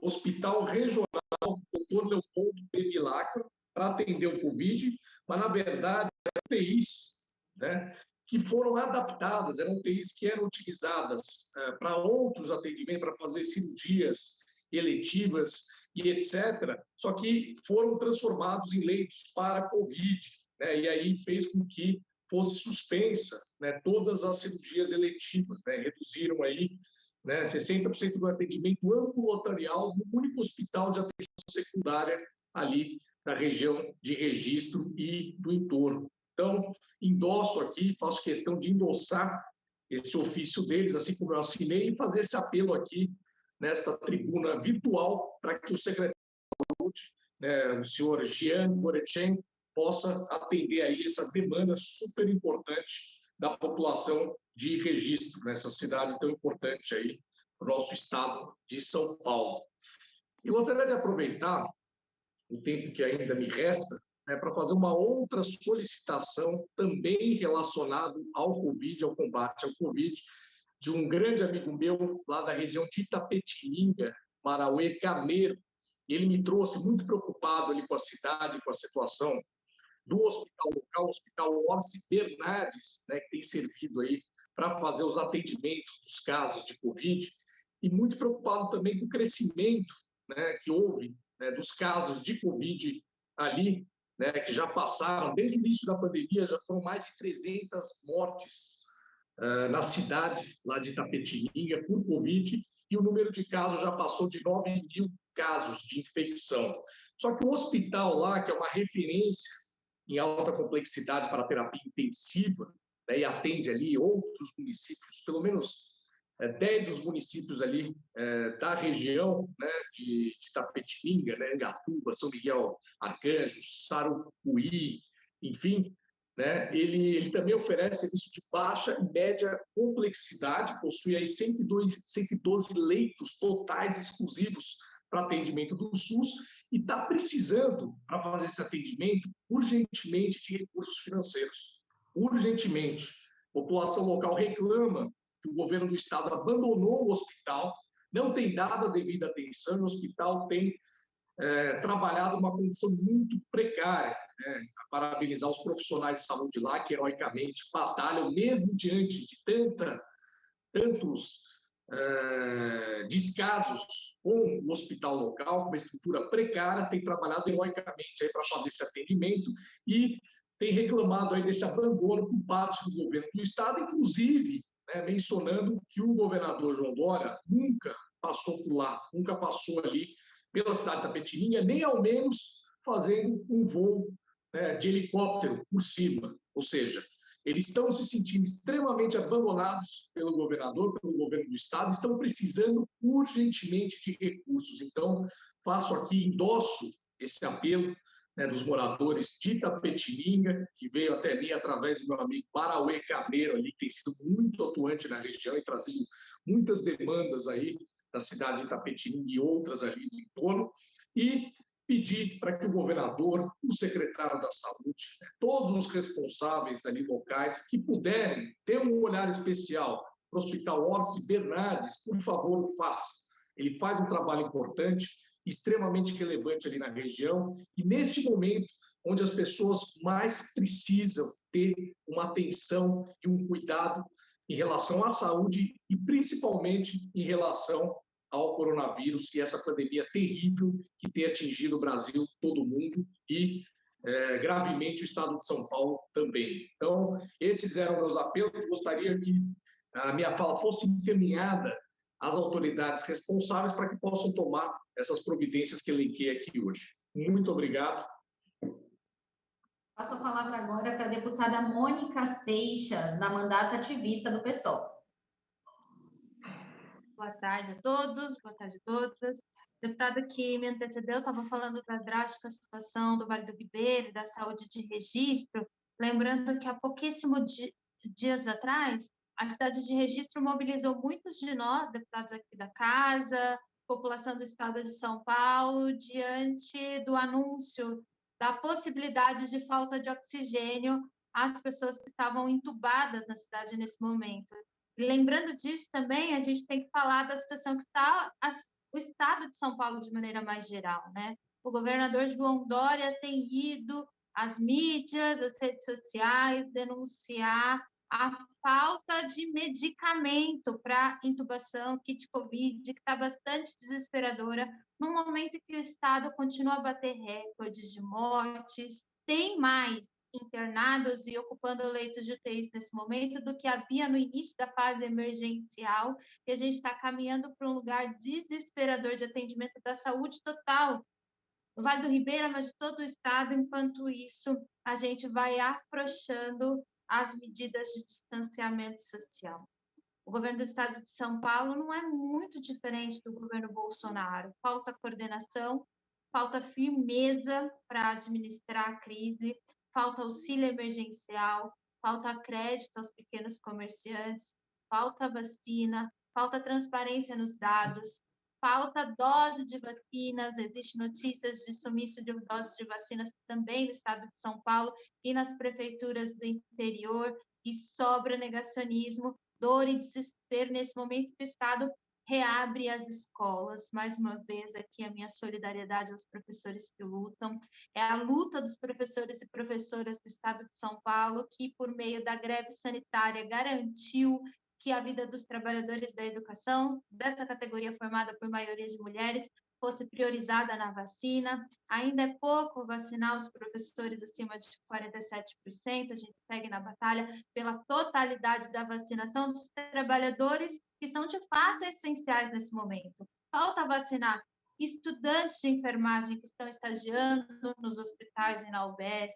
Hospital Regional Dr. Leopoldo Bevilacqua, para atender o Covid, mas, na verdade, eram UTIs, né, que foram adaptadas, eram UTIs que eram utilizadas para outros atendimentos, para fazer cirurgias eletivas e etc., só que foram transformados em leitos para Covid, né, e aí fez com que fosse suspensa, né, todas as cirurgias eletivas, né, reduziram aí, né, 60% do atendimento ambulatorial no único hospital de atenção secundária ali na região de Registro e do entorno. Então, endosso aqui, faço questão de endossar esse ofício deles, assim como eu assinei, e fazer esse apelo aqui nesta tribuna virtual para que o secretário de Saúde, né, o senhor Jean Gorechem, possa atender aí essa demanda super importante da população de Registro, nessa cidade tão importante aí para o nosso estado de São Paulo. E gostaria de aproveitar o tempo que ainda me resta, né, para fazer uma outra solicitação também relacionada ao Covid, ao combate ao Covid, de um grande amigo meu lá da região de Itapetininga, Marauê Carneiro. Ele me trouxe muito preocupado ali com a cidade, com a situação do hospital local, o Hospital Orsi Bernardes, né, que tem servido aí para fazer os atendimentos dos casos de Covid, e muito preocupado também com o crescimento, né, que houve, né, dos casos de Covid ali, né, que já passaram, desde o início da pandemia, já foram mais de 300 mortes na cidade lá de Itapetininga por Covid, e o número de casos já passou de 9.000 casos de infecção. Só que o hospital lá, que é uma referência em alta complexidade para terapia intensiva, né, e atende ali outros municípios, pelo menos 10 dos municípios ali da região, né, de Itapetininga, né, Angatuba, São Miguel Arcanjo, Sarucuí, enfim, né? Ele também oferece serviço de baixa e média complexidade, possui aí 112 leitos totais exclusivos para atendimento do SUS e está precisando, para fazer esse atendimento, urgentemente de recursos financeiros. Urgentemente. A população local reclama que o governo do estado abandonou o hospital, não tem dado a devida atenção, o hospital tem trabalhado numa condição muito precária, né? Parabenizar os profissionais de saúde lá, que heroicamente batalham, mesmo diante de tantos descasos com o hospital local, com uma estrutura precária, tem trabalhado heroicamente para fazer esse atendimento e tem reclamado aí desse abandono por parte do governo do estado, inclusive, né, mencionando que o governador João Dória nunca passou por lá, nunca passou ali pela cidade de Itapetininga, nem ao menos fazendo um voo de helicóptero por cima. Ou seja, eles estão se sentindo extremamente abandonados pelo governador, pelo governo do estado, estão precisando urgentemente de recursos. Então, faço aqui, endosso esse apelo, né, dos moradores de Itapetininga, que veio até mim através do meu amigo Parauê Carneiro, ali, que tem sido muito atuante na região e trazido muitas demandas aí da cidade de Itapetininga e outras ali do entorno, e pedir para que o governador, o secretário da Saúde, né, todos os responsáveis ali locais que puderem ter um olhar especial para o Hospital Orsi Bernardes, por favor, o faça. Ele faz um trabalho importante, extremamente relevante ali na região, e neste momento, onde as pessoas mais precisam ter uma atenção e um cuidado em relação à saúde e principalmente em relação ao coronavírus e essa pandemia terrível que tem atingido o Brasil, todo mundo e gravemente o estado de São Paulo também. Então, esses eram meus apelos. Gostaria que a minha fala fosse encaminhada às autoridades responsáveis para que possam tomar essas providências que elenquei aqui hoje. Muito obrigado. Passo a palavra agora para a deputada Mônica Seixas, da mandato ativista do PSOL. Boa tarde a todos, boa tarde a todas. O deputado que me antecedeu estava falando da drástica situação do Vale do Ribeira, da saúde de Registro, lembrando que há pouquíssimos dias atrás, a cidade de Registro mobilizou muitos de nós, deputados aqui da casa, população do estado de São Paulo, diante do anúncio da possibilidade de falta de oxigênio às pessoas que estavam entubadas na cidade nesse momento. E lembrando disso também, a gente tem que falar da situação que está o estado de São Paulo de maneira mais geral, né? O governador João Dória tem ido às mídias, às redes sociais, denunciar a falta de medicamento para intubação, kit Covid, que está bastante desesperadora, no momento que o estado continua a bater recordes de mortes, tem mais internados e ocupando leitos de UTIs nesse momento do que havia no início da fase emergencial, e a gente está caminhando para um lugar desesperador de atendimento da saúde total, no Vale do Ribeira, mas de todo o estado. Enquanto isso, a gente vai afrouxando as medidas de distanciamento social. O governo do estado de São Paulo não é muito diferente do governo Bolsonaro. Falta coordenação, falta firmeza para administrar a crise, falta auxílio emergencial, falta crédito aos pequenos comerciantes, falta vacina, falta transparência nos dados, falta dose de vacinas. Existem notícias de sumiço de doses de vacinas também no estado de São Paulo e nas prefeituras do interior, e sobra negacionismo, dor e desespero nesse momento que o estado reabre as escolas. Mais uma vez, aqui a minha solidariedade aos professores que lutam. É a luta dos professores e professoras do estado de São Paulo que, por meio da greve sanitária, garantiu que a vida dos trabalhadores da educação, dessa categoria formada por maioria de mulheres, fosse priorizada na vacina. Ainda é pouco vacinar os professores acima de 47%, a gente segue na batalha pela totalidade da vacinação dos trabalhadores que são de fato essenciais nesse momento. Falta vacinar estudantes de enfermagem que estão estagiando nos hospitais e na UBS,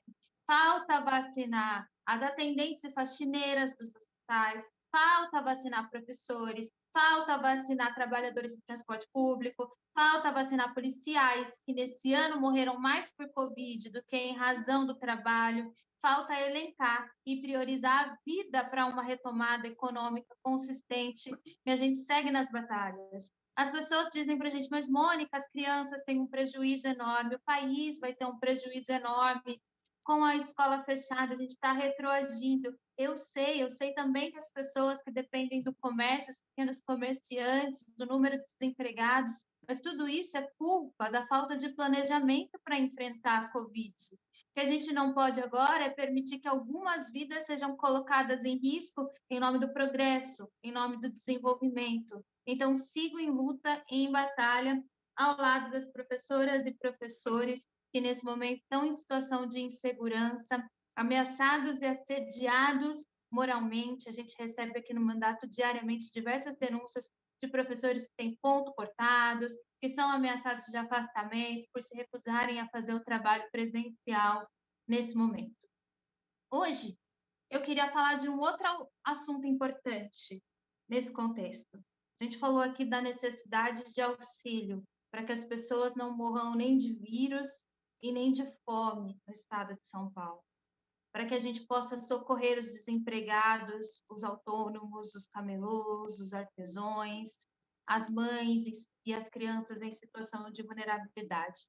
falta vacinar as atendentes e faxineiras dos hospitais, falta vacinar professores, falta vacinar trabalhadores do transporte público, falta vacinar policiais, que nesse ano morreram mais por Covid do que em razão do trabalho, falta elencar e priorizar a vida para uma retomada econômica consistente, e a gente segue nas batalhas. As pessoas dizem para a gente, mas Mônica, as crianças têm um prejuízo enorme, o país vai ter um prejuízo enorme, com a escola fechada, a gente está retroagindo. Eu sei também que as pessoas que dependem do comércio, os pequenos comerciantes, do número de desempregados, mas tudo isso é culpa da falta de planejamento para enfrentar a Covid. O que a gente não pode agora é permitir que algumas vidas sejam colocadas em risco em nome do progresso, em nome do desenvolvimento. Então, sigo em luta e em batalha ao lado das professoras e professores que nesse momento estão em situação de insegurança, ameaçados e assediados moralmente. A gente recebe aqui no mandato diariamente diversas denúncias de professores que têm ponto cortados, que são ameaçados de afastamento por se recusarem a fazer o trabalho presencial nesse momento. Hoje, eu queria falar de um outro assunto importante nesse contexto. A gente falou aqui da necessidade de auxílio para que as pessoas não morram nem de vírus e nem de fome no estado de São Paulo, para que a gente possa socorrer os desempregados, os autônomos, os camelôs, os artesãos, as mães e as crianças em situação de vulnerabilidade.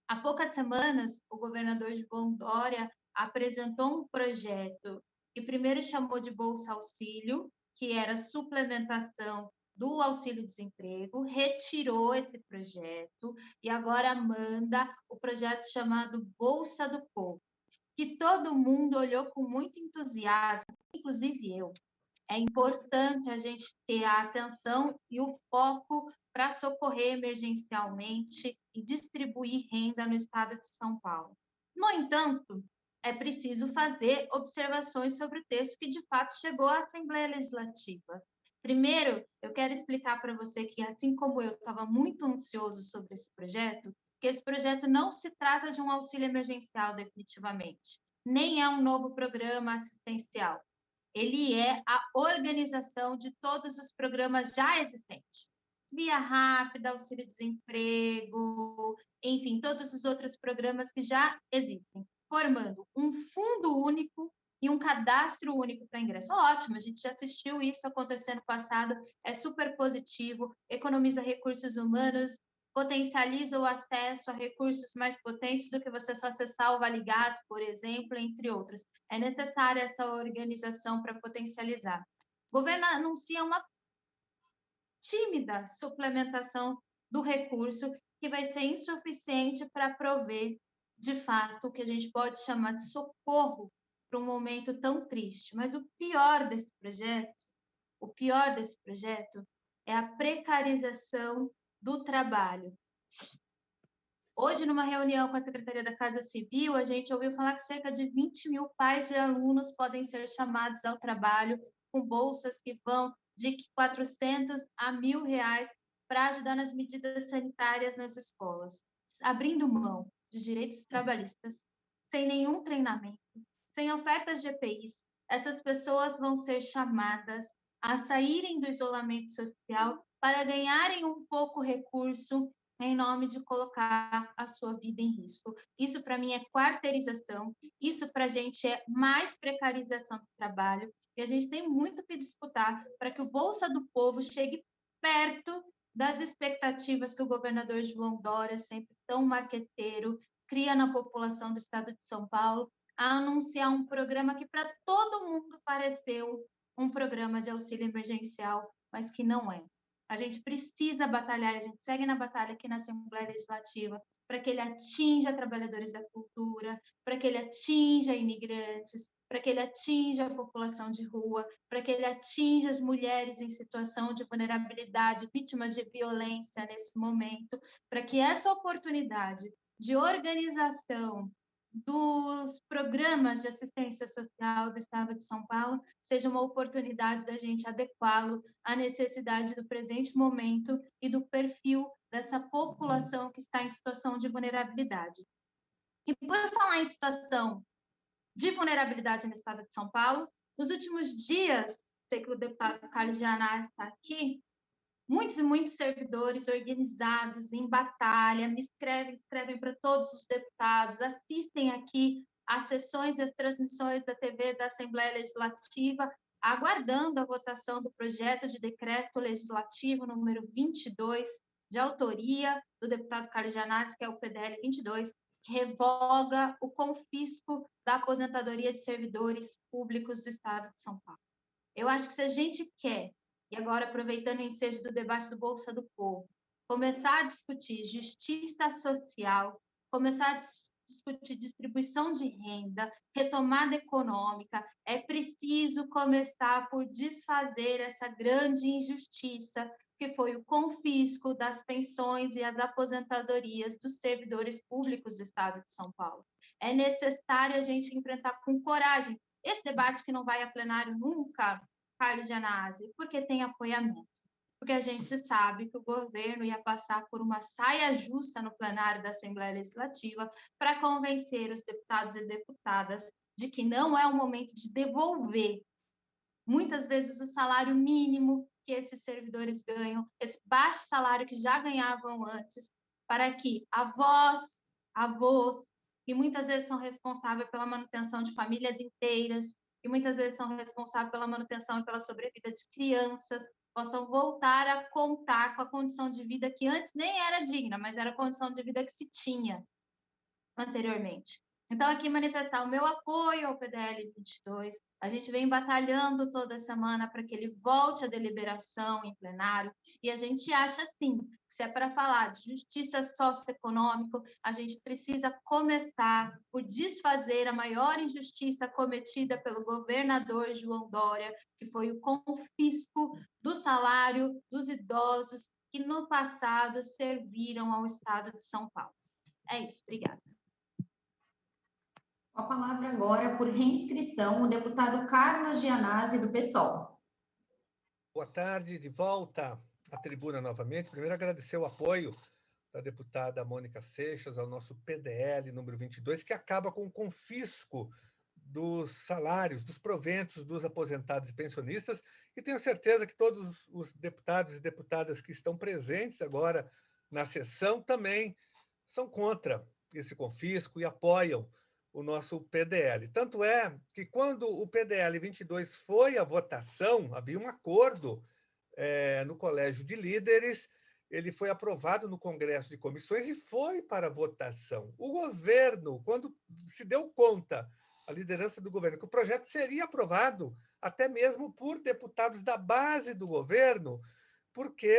Há poucas semanas, o governador João Dória apresentou um projeto que primeiro chamou de Bolsa Auxílio, que era suplementação do auxílio-desemprego, retirou esse projeto e agora manda o projeto chamado Bolsa do Povo, que todo mundo olhou com muito entusiasmo, inclusive eu. É importante a gente ter a atenção e o foco para socorrer emergencialmente e distribuir renda no estado de São Paulo. No entanto, é preciso fazer observações sobre o texto que de fato chegou à Assembleia Legislativa. Primeiro, eu quero explicar para você que, assim como eu estava muito ansioso sobre esse projeto, que esse projeto não se trata de um auxílio emergencial definitivamente, nem é um novo programa assistencial. Ele é a organização de todos os programas já existentes. Via Rápida, auxílio-desemprego, enfim, todos os outros programas que já existem, formando um fundo único e um cadastro único para ingresso. Ótimo, a gente já assistiu isso acontecer no passado, é super positivo, economiza recursos humanos, potencializa o acesso a recursos mais potentes do que você só acessar o Vale Gás, por exemplo, entre outros. É necessária essa organização para potencializar. O governo anuncia uma tímida suplementação do recurso que vai ser insuficiente para prover, de fato, o que a gente pode chamar de socorro para um momento tão triste. Mas o pior desse projeto é a precarização do trabalho. Hoje, numa reunião com a Secretaria da Casa Civil, a gente ouviu falar que cerca de 20 mil pais de alunos podem ser chamados ao trabalho com bolsas que vão de 400 a R$1.000 para ajudar nas medidas sanitárias nas escolas, abrindo mão de direitos trabalhistas, sem nenhum treinamento, sem ofertas de EPIs. Essas pessoas vão ser chamadas a saírem do isolamento social para ganharem um pouco recurso em nome de colocar a sua vida em risco. Isso, para mim, é quarteirização, isso, para a gente, é mais precarização do trabalho, e a gente tem muito que disputar para que o Bolsa do Povo chegue perto das expectativas que o governador João Dória, sempre tão marqueteiro, cria na população do estado de São Paulo, a anunciar um programa que para todo mundo pareceu um programa de auxílio emergencial, mas que não é. A gente precisa batalhar, a gente segue na batalha aqui na Assembleia Legislativa para que ele atinja trabalhadores da cultura, para que ele atinja imigrantes, para que ele atinja a população de rua, para que ele atinja as mulheres em situação de vulnerabilidade, vítimas de violência nesse momento, para que essa oportunidade de organização dos programas de assistência social do Estado de São Paulo seja uma oportunidade da gente adequá-lo à necessidade do presente momento e do perfil dessa população que está em situação de vulnerabilidade. E por falar em situação de vulnerabilidade no Estado de São Paulo, nos últimos dias, sei que o deputado Carlos Gianna está aqui, muitos e muitos servidores organizados em batalha, me escrevem para todos os deputados, assistem aqui às sessões e às transmissões da TV da Assembleia Legislativa, aguardando a votação do projeto de decreto legislativo número 22, de autoria do deputado Carlos Gianazzi, que é o PDL 22, que revoga o confisco da aposentadoria de servidores públicos do Estado de São Paulo. Eu acho que se a gente quer, e agora aproveitando o ensejo do debate do Bolsa do Povo, começar a discutir justiça social, começar a discutir distribuição de renda, retomada econômica, é preciso começar por desfazer essa grande injustiça que foi o confisco das pensões e as aposentadorias dos servidores públicos do Estado de São Paulo. É necessário a gente enfrentar com coragem esse debate que não vai a plenário nunca, Carlos Gianazzi, porque tem apoiamento. Porque a gente sabe que o governo ia passar por uma saia justa no plenário da Assembleia Legislativa para convencer os deputados e deputadas de que não é o momento de devolver, muitas vezes, o salário mínimo que esses servidores ganham, esse baixo salário que já ganhavam antes, para que avós, que muitas vezes são responsáveis pela manutenção de famílias inteiras, que muitas vezes são responsáveis pela manutenção e pela sobrevida de crianças, possam voltar a contar com a condição de vida que antes nem era digna, mas era a condição de vida que se tinha anteriormente. Então, aqui manifestar o meu apoio ao PDL 22. A gente vem batalhando toda semana para que ele volte à deliberação em plenário, e a gente acha, sim, que se é para falar de justiça socioeconômica, a gente precisa começar por desfazer a maior injustiça cometida pelo governador João Dória, que foi o confisco do salário dos idosos que no passado serviram ao Estado de São Paulo. É isso, obrigada. Com a palavra agora, por reinscrição, o deputado Carlos Gianazzi, do PSOL. Boa tarde, de volta à tribuna novamente. Primeiro, agradecer o apoio da deputada Mônica Seixas ao nosso PDL número 22, que acaba com o confisco dos salários, dos proventos dos aposentados e pensionistas, e tenho certeza que todos os deputados e deputadas que estão presentes agora na sessão também são contra esse confisco e apoiam o nosso PDL. Tanto é que, quando o PDL 22 foi à votação, havia um acordo no Colégio de Líderes, ele foi aprovado no Congresso de Comissões e foi para votação. O governo, quando se deu conta, a liderança do governo, que o projeto seria aprovado até mesmo por deputados da base do governo, porque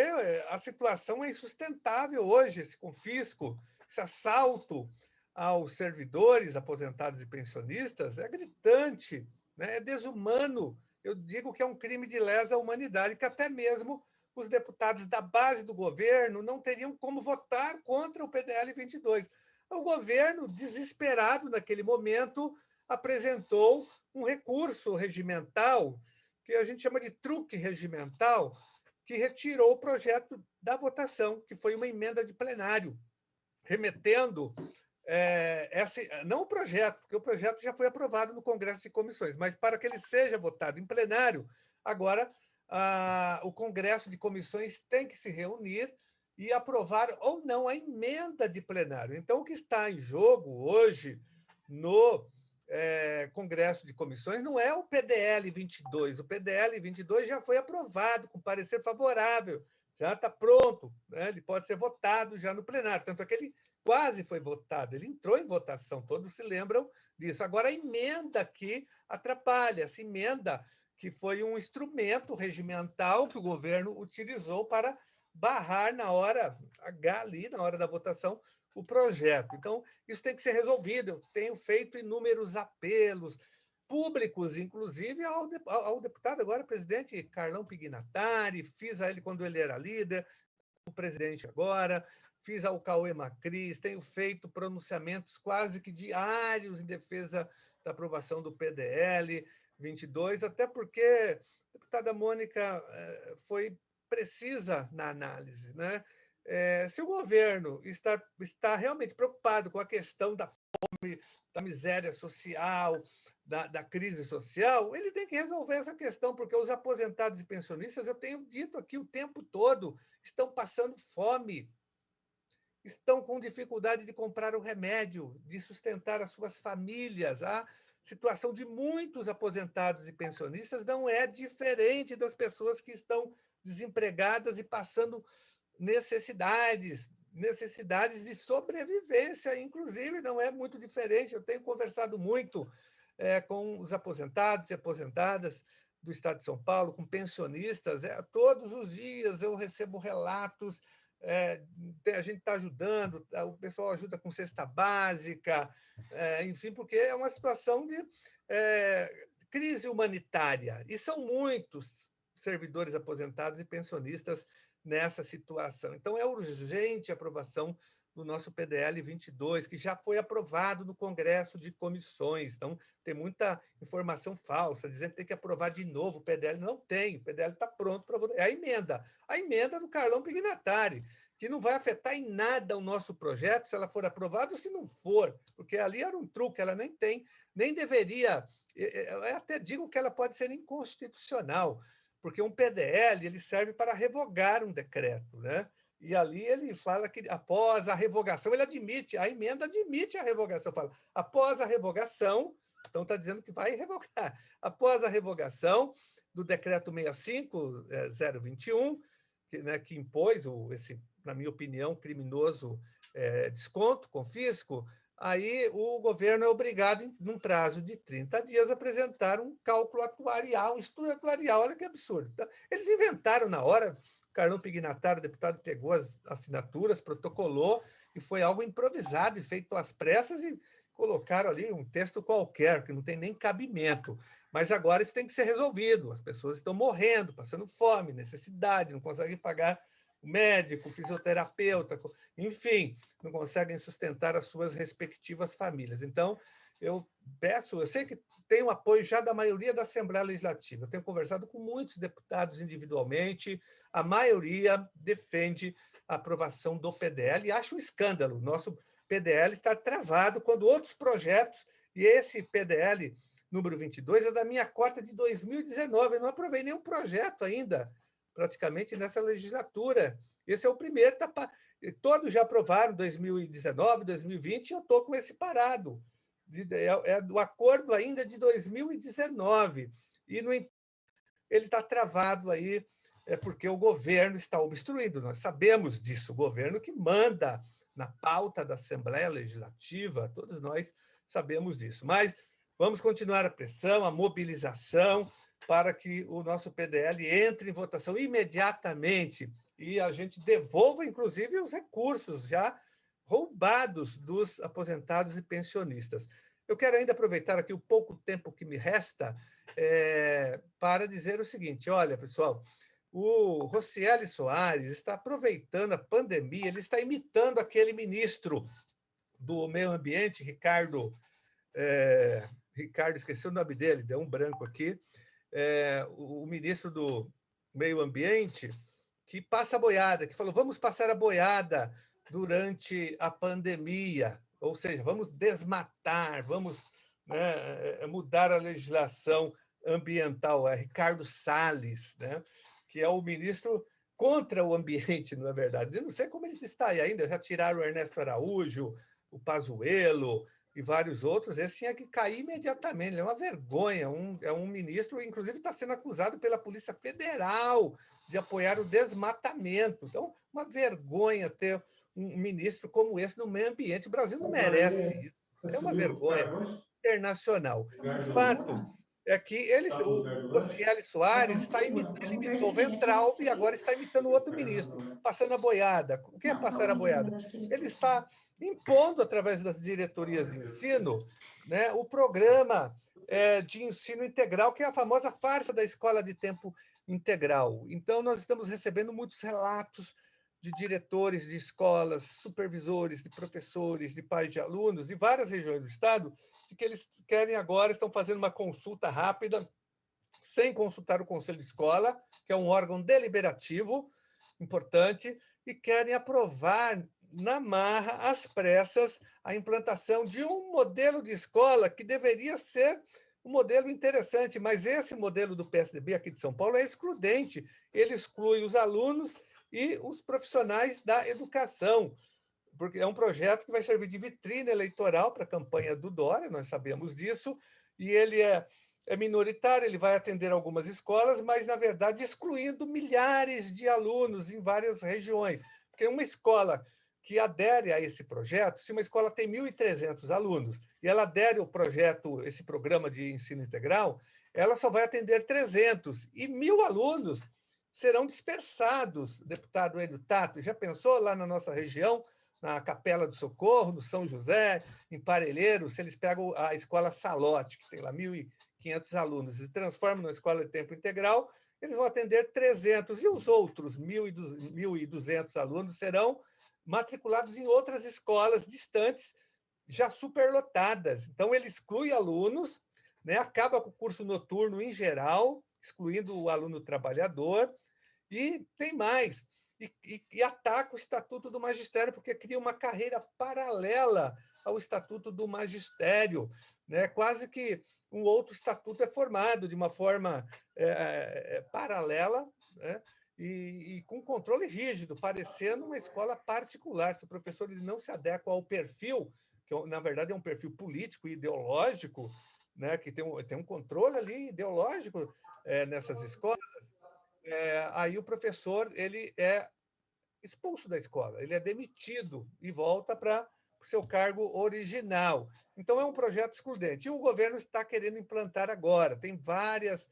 a situação é insustentável hoje, esse confisco, esse assalto aos servidores, aposentados e pensionistas, é gritante, né? É desumano. Eu digo que é um crime de lesa humanidade, que até mesmo os deputados da base do governo não teriam como votar contra o PDL 22. O governo, desesperado naquele momento, apresentou um recurso regimental, que a gente chama de truque regimental, que retirou o projeto da votação, que foi uma emenda de plenário, remetendo não o projeto, porque o projeto já foi aprovado no Congresso de Comissões, mas para que ele seja votado em plenário, agora o Congresso de Comissões tem que se reunir e aprovar ou não a emenda de plenário. Então, o que está em jogo hoje no Congresso de Comissões não é o PDL 22. O PDL 22 já foi aprovado com parecer favorável, já está pronto, né? Ele pode ser votado já no plenário, tanto é que ele quase foi votado, ele entrou em votação, todos se lembram disso. Agora, a emenda que atrapalha, essa emenda que foi um instrumento regimental que o governo utilizou para barrar na hora H, ali, na hora da votação, o projeto. Então, isso tem que ser resolvido. Eu tenho feito inúmeros apelos públicos, inclusive ao deputado, agora presidente Carlão Pignatari, fiz a ele quando ele era líder, o presidente agora, fiz ao Cauê Macris, tenho feito pronunciamentos quase que diários em defesa da aprovação do PDL 22, até porque a deputada Mônica foi precisa na análise, né? Se o governo está realmente preocupado com a questão da fome, da miséria social, da crise social, ele tem que resolver essa questão, porque os aposentados e pensionistas, eu tenho dito aqui o tempo todo, estão passando fome, estão com dificuldade de comprar o remédio, de sustentar as suas famílias. A situação de muitos aposentados e pensionistas não é diferente das pessoas que estão desempregadas e passando necessidades de sobrevivência, inclusive, não é muito diferente. Eu tenho conversado muito com os aposentados e aposentadas do Estado de São Paulo, com pensionistas. Todos os dias eu recebo relatos, a gente está ajudando, o pessoal ajuda com cesta básica, enfim, porque é uma situação de crise humanitária. E são muitos servidores aposentados e pensionistas nessa situação. Então, é urgente a aprovação do nosso PDL 22, que já foi aprovado no Congresso de Comissões. Então, tem muita informação falsa, dizendo que tem que aprovar de novo o PDL. Não tem, o PDL está pronto para votar. É a emenda do Carlão Pignatari, que não vai afetar em nada o nosso projeto, se ela for aprovada ou se não for, porque ali era um truque, ela nem deveria... Eu até digo que ela pode ser inconstitucional, porque um PDL ele serve para revogar um decreto, né? E ali ele fala que após a revogação, ele admite, a emenda admite a revogação, fala, após a revogação, então está dizendo que vai revogar, após a revogação do decreto 65.021, que impôs esse, na minha opinião, criminoso desconto, confisco, aí o governo é obrigado, num prazo de 30 dias, a apresentar um cálculo atuarial, um estudo atuarial. Olha que absurdo. Então, eles inventaram na hora, Carlão Pignatari, o deputado, pegou as assinaturas, protocolou, e foi algo improvisado e feito às pressas, e colocaram ali um texto qualquer, que não tem nem cabimento. Mas agora isso tem que ser resolvido. As pessoas estão morrendo, passando fome, necessidade, não conseguem pagar o médico, o fisioterapeuta, enfim, não conseguem sustentar as suas respectivas famílias. Então, eu sei que tem o apoio já da maioria da Assembleia Legislativa. Eu tenho conversado com muitos deputados individualmente, a maioria defende a aprovação do PDL e acho um escândalo. Nosso PDL está travado quando outros projetos, e esse PDL número 22 é da minha cota de 2019, eu não aprovei nenhum projeto ainda, praticamente nessa legislatura. Esse é o primeiro, todos já aprovaram 2019, 2020, e eu estou com esse parado. É do acordo ainda de 2019. E ele está travado aí, porque o governo está obstruindo. Nós sabemos disso, o governo que manda na pauta da Assembleia Legislativa, todos nós sabemos disso. Mas vamos continuar a pressão, a mobilização, para que o nosso PDL entre em votação imediatamente e a gente devolva, inclusive, os recursos já roubados dos aposentados e pensionistas. Eu quero ainda aproveitar aqui o pouco tempo que me resta para dizer o seguinte: olha, pessoal, o Rocieli Soares está aproveitando a pandemia, ele está imitando aquele ministro do Meio Ambiente, Ricardo, esqueci o nome dele, deu um branco aqui, o ministro do Meio Ambiente, que passa a boiada, que falou, vamos passar a boiada durante a pandemia, ou seja, vamos desmatar, vamos mudar a legislação ambiental. É Ricardo Salles, né, que é o ministro contra o ambiente, não é verdade? Eu não sei como ele está aí ainda, já tiraram o Ernesto Araújo, o Pazuello e vários outros, esse tinha que cair imediatamente, ele é uma vergonha, é um ministro, inclusive está sendo acusado pela Polícia Federal de apoiar o desmatamento. Então, uma vergonha ter um ministro como esse no meio ambiente. O Brasil não merece isso. É uma vergonha internacional. O fato é que o Rocieli Soares está imitando, ele imitou o Weintraub e agora está imitando outro ministro, passando a boiada. O que é passar a boiada? Ele está impondo, através das diretorias de ensino, né, o programa de ensino integral, que é a famosa farsa da escola de tempo integral. Então, nós estamos recebendo muitos relatos de diretores de escolas, supervisores, de professores, de pais de alunos, de várias regiões do Estado, de que eles querem agora, estão fazendo uma consulta rápida, sem consultar o Conselho de Escola, que é um órgão deliberativo importante, e querem aprovar na marra, às pressas, a implantação de um modelo de escola que deveria ser um modelo interessante, mas esse modelo do PSDB aqui de São Paulo é excludente. Ele exclui os alunos e os profissionais da educação, porque é um projeto que vai servir de vitrine eleitoral para a campanha do Dória, nós sabemos disso, e ele é minoritário, ele vai atender algumas escolas, mas, na verdade, excluindo milhares de alunos em várias regiões. Porque uma escola que adere a esse projeto, se uma escola tem 1.300 alunos e ela adere ao projeto, esse programa de ensino integral, ela só vai atender 300, e 1.000 alunos serão dispersados, deputado Enio Tato. Já pensou lá na nossa região, na Capela do Socorro, no São José, em Parelheiros, se eles pegam a escola Salote, que tem lá 1.500 alunos, e transformam numa escola de tempo integral, eles vão atender 300, e os outros 1.200 alunos serão matriculados em outras escolas distantes, já superlotadas. Então, ele exclui alunos, né, acaba com o curso noturno em geral, excluindo o aluno trabalhador, e tem mais, e ataca o Estatuto do Magistério, porque cria uma carreira paralela ao Estatuto do Magistério, né? Quase que um outro estatuto é formado de uma forma paralela, né? E com controle rígido, parecendo uma escola particular. Se o professor ele não se adequa ao perfil, que na verdade é um perfil político e ideológico, né? Que tem um controle ali ideológico nessas escolas, aí o professor ele é expulso da escola, ele é demitido e volta para o seu cargo original. Então, é um projeto excludente. E o governo está querendo implantar agora. Tem vários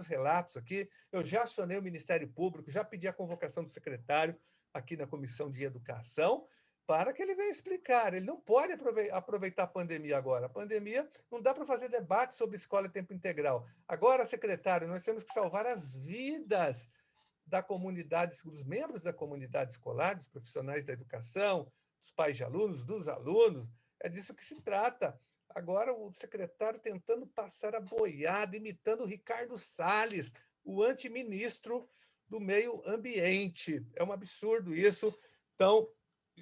relatos aqui. Eu já acionei o Ministério Público, já pedi a convocação do secretário aqui na Comissão de Educação, para que ele venha explicar. Ele não pode aproveitar a pandemia agora. A pandemia não dá para fazer debate sobre escola em tempo integral. Agora, secretário, nós temos que salvar as vidas da comunidade, dos membros da comunidade escolar, dos profissionais da educação, dos pais de alunos, dos alunos. É disso que se trata. Agora, o secretário tentando passar a boiada, imitando o Ricardo Salles, o antiministro do meio ambiente. É um absurdo isso. Então,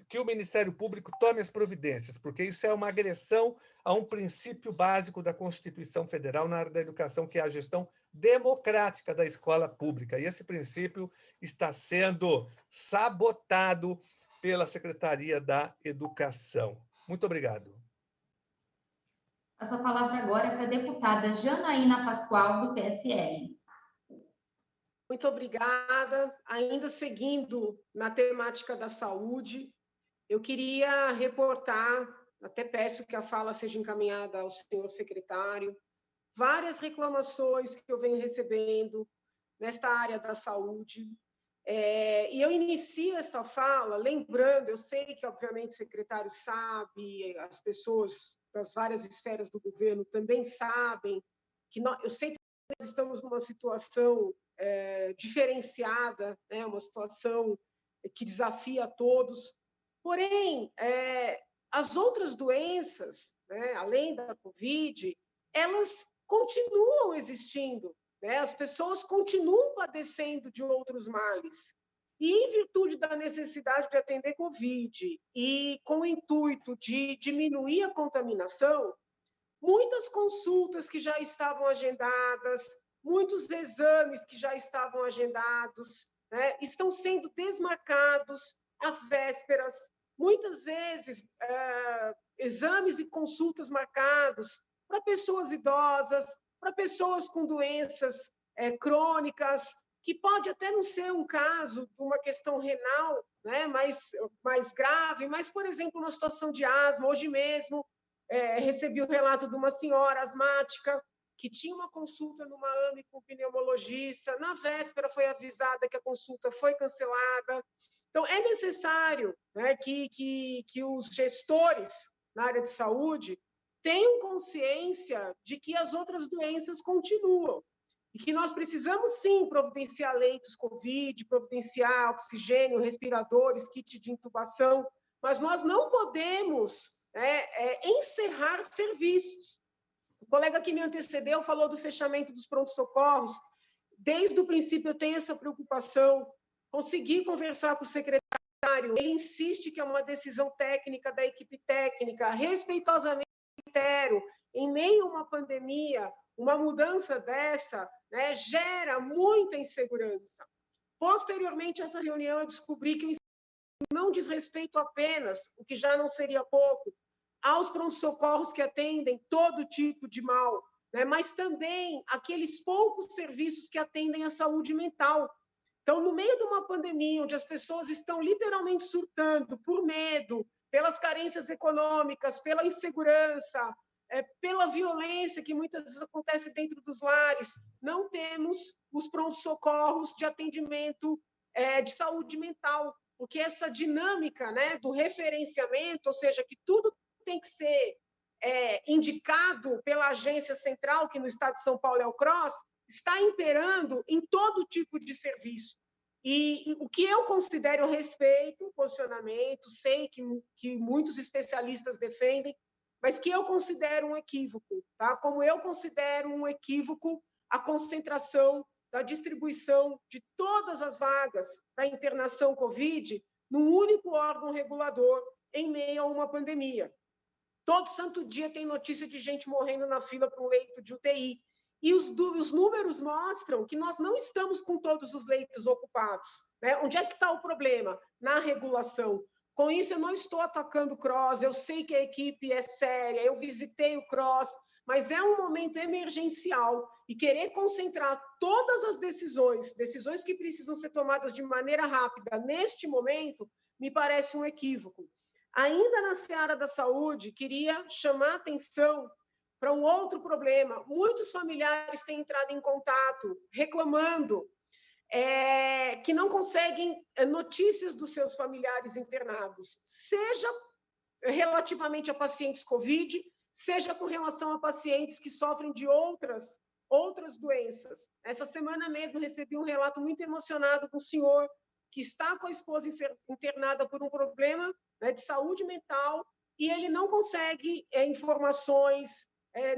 que o Ministério Público tome as providências, porque isso é uma agressão a um princípio básico da Constituição Federal na área da educação, que é a gestão democrática da escola pública. E esse princípio está sendo sabotado pela Secretaria da Educação. Muito obrigado. A sua palavra agora é para a deputada Janaína Pascoal, do PSL. Muito obrigada. Ainda seguindo na temática da saúde, eu queria reportar, até peço que a fala seja encaminhada ao senhor secretário, várias reclamações que eu venho recebendo nesta área da saúde. E eu inicio esta fala lembrando, eu sei que, obviamente, o secretário sabe, as pessoas das várias esferas do governo também sabem, eu sei que nós estamos numa situação diferenciada, né, uma situação que desafia a todos. Porém, as outras doenças, né, além da Covid, elas continuam existindo, né? As pessoas continuam padecendo de outros males. E, em virtude da necessidade de atender Covid e com o intuito de diminuir a contaminação, muitas consultas que já estavam agendadas, muitos exames que já estavam agendados, né, estão sendo desmarcados às vésperas. Muitas vezes, exames e consultas marcados para pessoas idosas, para pessoas com doenças crônicas, que pode até não ser um caso de uma questão renal, né, mais grave, mas, por exemplo, uma situação de asma. Hoje mesmo, recebi o relato de uma senhora asmática que tinha uma consulta numa AME com um pneumologista, na véspera foi avisada que a consulta foi cancelada. Então, é necessário, né, que os gestores na área de saúde tenham consciência de que as outras doenças continuam e que nós precisamos, sim, providenciar leitos COVID, providenciar oxigênio, respiradores, kit de intubação, mas nós não podemos encerrar serviços. O colega que me antecedeu falou do fechamento dos prontos-socorros. Desde o princípio, eu tenho essa preocupação. Consegui conversar com o secretário, ele insiste que é uma decisão técnica da equipe técnica, respeitosamente reitero, em meio a uma pandemia, uma mudança dessa, né, gera muita insegurança. Posteriormente a essa reunião, eu descobri que não diz respeito apenas, o que já não seria pouco, aos pronto-socorros que atendem todo tipo de mal, né, mas também aqueles poucos serviços que atendem à saúde mental. Então, no meio de uma pandemia, onde as pessoas estão literalmente surtando por medo, pelas carências econômicas, pela insegurança, pela violência que muitas vezes acontece dentro dos lares, não temos os pronto-socorros de atendimento de saúde mental, porque essa dinâmica, né, do referenciamento, ou seja, que tudo tem que ser indicado pela agência central, que no estado de São Paulo é o CROSS, está imperando em todo tipo de serviço. E o que eu considero, respeito, posicionamento, sei que muitos especialistas defendem, mas que eu considero um equívoco, tá? Como eu considero um equívoco a concentração da distribuição de todas as vagas da internação Covid num único órgão regulador em meio a uma pandemia. Todo santo dia tem notícia de gente morrendo na fila para um leito de UTI. E os números mostram que nós não estamos com todos os leitos ocupados, né? Onde é que está o problema? Na regulação. Com isso, eu não estou atacando o CROSS, eu sei que a equipe é séria, eu visitei o CROSS, mas é um momento emergencial e querer concentrar todas as decisões que precisam ser tomadas de maneira rápida neste momento, me parece um equívoco. Ainda na seara da saúde, queria chamar a atenção para um outro problema. Muitos familiares têm entrado em contato reclamando que não conseguem notícias dos seus familiares internados, seja relativamente a pacientes Covid, seja com relação a pacientes que sofrem de outras doenças. Essa semana mesmo recebi um relato muito emocionado de um senhor que está com a esposa internada por um problema, né, de saúde mental, e ele não consegue informações,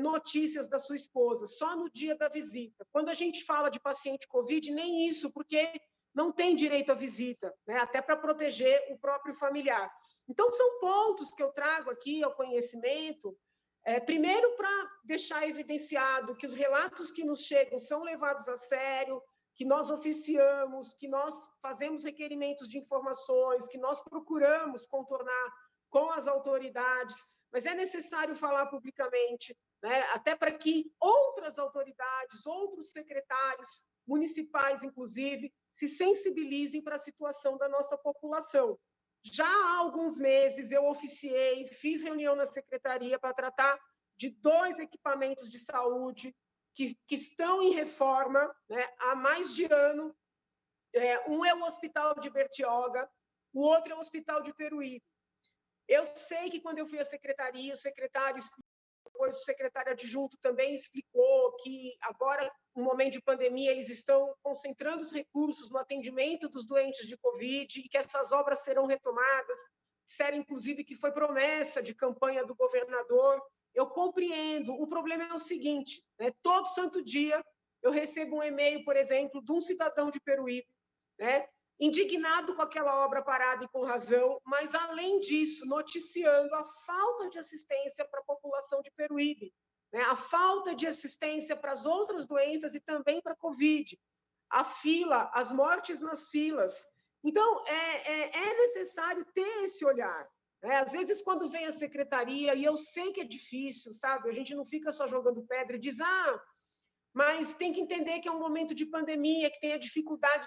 notícias da sua esposa, só no dia da visita. Quando a gente fala de paciente Covid, nem isso, porque não tem direito à visita, né, até para proteger o próprio familiar. Então, são pontos que eu trago aqui ao conhecimento, primeiro para deixar evidenciado que os relatos que nos chegam são levados a sério, que nós oficiamos, que nós fazemos requerimentos de informações, que nós procuramos contornar com as autoridades, mas é necessário falar publicamente, né, até para que outras autoridades, outros secretários municipais, inclusive, se sensibilizem para a situação da nossa população. Já há alguns meses eu oficiei, fiz reunião na secretaria para tratar de 2 equipamentos de saúde que estão em reforma, né, há mais de ano. Um é o Hospital de Bertioga, o outro é o Hospital de Peruíbe. Eu sei que quando eu fui à secretaria, o secretário explicou, depois o secretário adjunto também explicou que agora, no momento de pandemia, eles estão concentrando os recursos no atendimento dos doentes de Covid e que essas obras serão retomadas. Disseram, inclusive, que foi promessa de campanha do governador. Eu compreendo. O problema é o seguinte, né? Todo santo dia eu recebo um e-mail, por exemplo, de um cidadão de Peruíbe, né, indignado com aquela obra parada e com razão, mas, além disso, noticiando a falta de assistência para a população de Peruíbe, né, a falta de assistência para as outras doenças e também para a Covid, a fila, as mortes nas filas. Então, é necessário ter esse olhar. Às vezes, quando vem a secretaria, e eu sei que é difícil, sabe? A gente não fica só jogando pedra e diz, mas tem que entender que é um momento de pandemia, que tem a dificuldade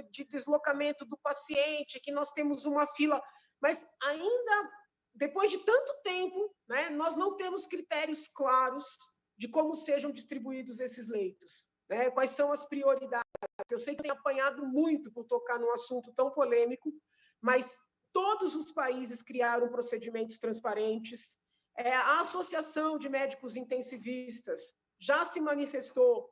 de deslocamento do paciente, que nós temos uma fila, mas ainda, depois de tanto tempo, né, nós não temos critérios claros de como sejam distribuídos esses leitos, né? Quais são as prioridades. Eu sei que tenho apanhado muito por tocar num assunto tão polêmico, mas todos os países criaram procedimentos transparentes. A Associação de Médicos Intensivistas já se manifestou,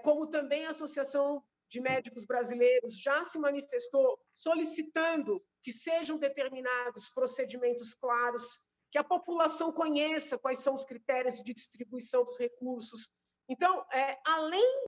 como também a Associação de Médicos Brasileiros já se manifestou, solicitando que sejam determinados procedimentos claros, que a população conheça quais são os critérios de distribuição dos recursos. Então, além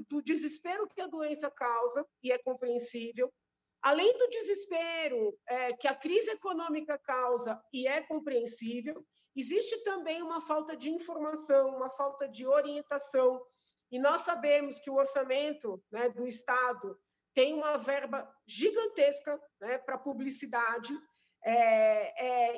do desespero que a doença causa, e é compreensível, além do desespero que a crise econômica causa, e é compreensível, Existe também uma falta de informação, uma falta de orientação, e nós sabemos que o orçamento, né, do Estado tem uma verba gigantesca, né, para publicidade,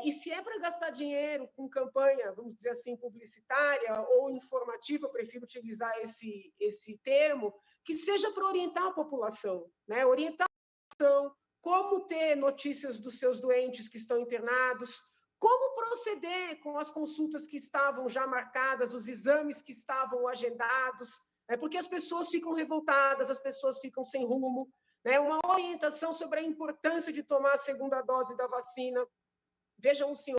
e se é para gastar dinheiro com campanha, vamos dizer assim, publicitária ou informativa, eu prefiro utilizar esse termo, que seja para orientar a população, né? Orientar a população, como ter notícias dos seus doentes que estão internados, como proceder com as consultas que estavam já marcadas, os exames que estavam agendados, porque as pessoas ficam revoltadas, as pessoas ficam sem rumo, né? Uma orientação sobre a importância de tomar a segunda dose da vacina. Vejam, senhor,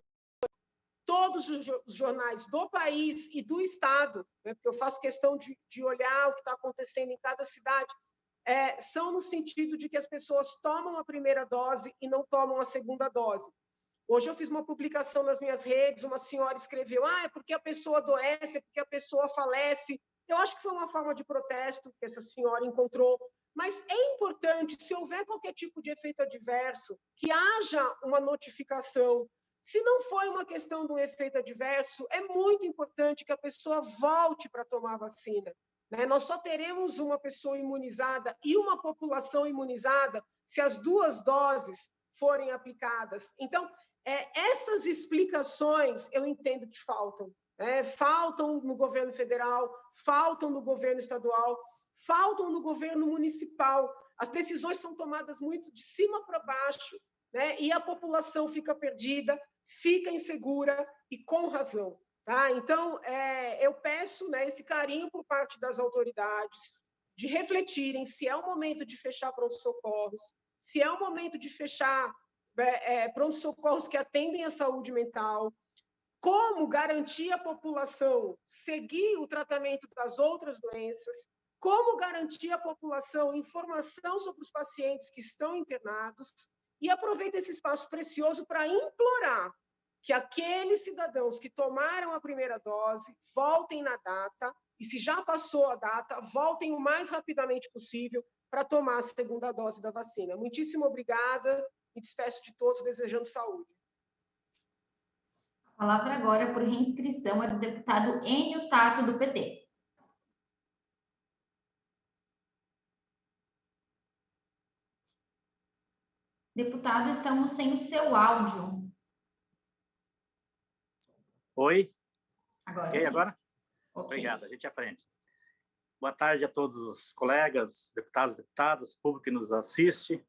todos os jornais do país e do Estado, né, porque eu faço questão de olhar o que está acontecendo em cada cidade, são no sentido de que as pessoas tomam a primeira dose e não tomam a segunda dose. Hoje eu fiz uma publicação nas minhas redes, uma senhora escreveu, é porque a pessoa adoece, é porque a pessoa falece. Eu acho que foi uma forma de protesto que essa senhora encontrou, mas é importante, se houver qualquer tipo de efeito adverso, que haja uma notificação. Se não foi uma questão de um efeito adverso, é muito importante que a pessoa volte para tomar a vacina, né? Nós só teremos uma pessoa imunizada e uma população imunizada se as 2 doses forem aplicadas. Então, essas explicações eu entendo que faltam. Faltam no governo federal, faltam no governo estadual, faltam no governo municipal. As decisões são tomadas muito de cima para baixo, né? E a população fica perdida, fica insegura e com razão. Tá? Então, eu peço, né, esse carinho por parte das autoridades de refletirem se é o momento de fechar pronto-socorros, se é o momento de fechar pronto-socorros que atendem a saúde mental, como garantir à população seguir o tratamento das outras doenças, como garantir à população informação sobre os pacientes que estão internados, e aproveito esse espaço precioso para implorar que aqueles cidadãos que tomaram a primeira dose voltem na data, e se já passou a data, voltem o mais rapidamente possível para tomar a segunda dose da vacina. Muitíssimo obrigada, e despeço de todos desejando saúde. A palavra agora, por reinscrição, é do deputado Enio Tato, do PT. Deputado, estamos sem o seu áudio. Oi? Agora. Ok, agora? Okay. Obrigado, a gente aprende. Boa tarde a todos os colegas, deputados, deputadas, público que nos assiste,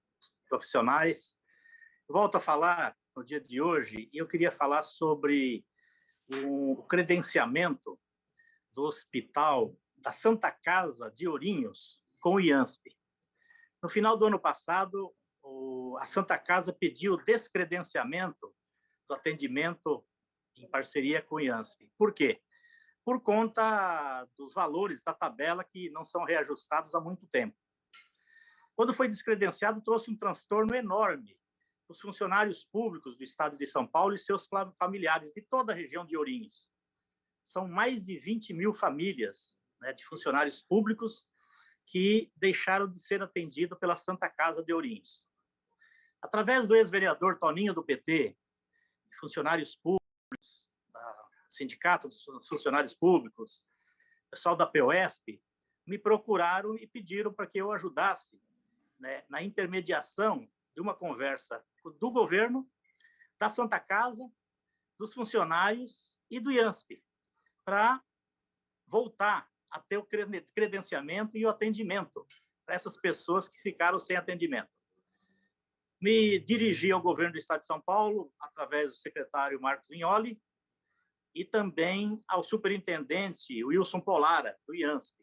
profissionais. Volto a falar no dia de hoje e eu queria falar sobre o credenciamento do Hospital da Santa Casa de Ourinhos com o IANSP. No final do ano passado, a Santa Casa pediu descredenciamento do atendimento em parceria com o IANSP. Por quê? Por conta dos valores da tabela que não são reajustados há muito tempo. Quando foi descredenciado, trouxe um transtorno enorme os funcionários públicos do Estado de São Paulo e seus familiares de toda a região de Ourinhos. São mais de 20 mil famílias, né, de funcionários públicos que deixaram de ser atendidos pela Santa Casa de Ourinhos. Através do ex-vereador Toninho do PT, funcionários públicos, Sindicato dos Funcionários Públicos, pessoal da POSP, me procuraram e pediram para que eu ajudasse, né, na intermediação de uma conversa do governo, da Santa Casa, dos funcionários e do IANSP, para voltar a ter o credenciamento e o atendimento para essas pessoas que ficaram sem atendimento. Me dirigi ao governo do Estado de São Paulo, através do secretário Marcos Vignoli, e também ao superintendente Wilson Polara, do IANSP.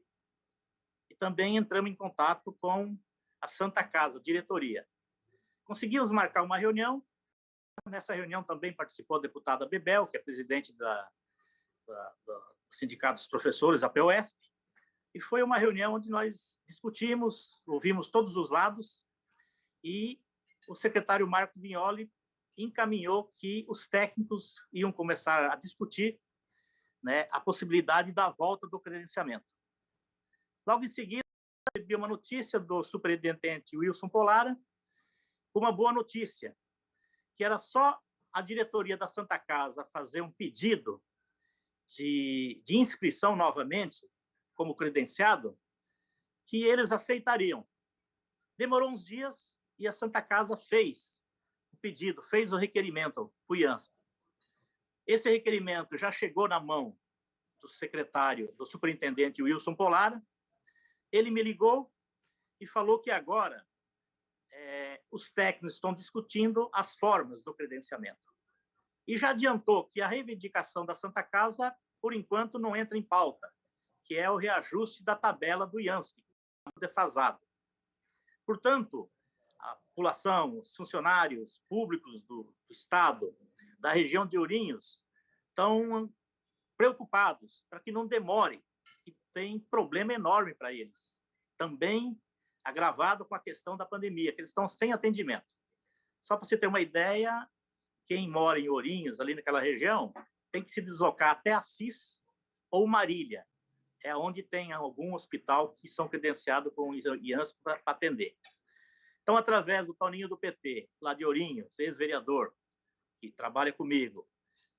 E também entramos em contato com a Santa Casa, diretoria. Conseguimos marcar uma reunião. Nessa reunião também participou a deputada Bebel, que é presidente do Sindicato dos Professores, a POSP, e foi uma reunião onde nós discutimos, ouvimos todos os lados, e o secretário Marcos Vignoli encaminhou que os técnicos iam começar a discutir, né, a possibilidade da volta do credenciamento. Logo em seguida, recebi uma notícia do superintendente Wilson Polara, uma boa notícia, que era só a diretoria da Santa Casa fazer um pedido de inscrição novamente, como credenciado, que eles aceitariam. Demorou uns dias e a Santa Casa fez o pedido, fez o requerimento para o IANSP. Esse requerimento já chegou na mão do secretário, do superintendente Wilson Polara. Ele me ligou e falou que agora os técnicos estão discutindo as formas do credenciamento. E já adiantou que a reivindicação da Santa Casa, por enquanto, não entra em pauta, que é o reajuste da tabela do IANSP, defasado. Portanto, a população, os funcionários públicos do Estado, da região de Ourinhos, estão preocupados para que não demore, que tem problema enorme para eles. Também agravado com a questão da pandemia, que eles estão sem atendimento. Só para você ter uma ideia, quem mora em Ourinhos, ali naquela região, tem que se deslocar até Assis ou Marília, é onde tem algum hospital que são credenciados com o IANSP para atender. Então, através do Toninho do PT, lá de Ourinhos, ex-vereador, que trabalha comigo,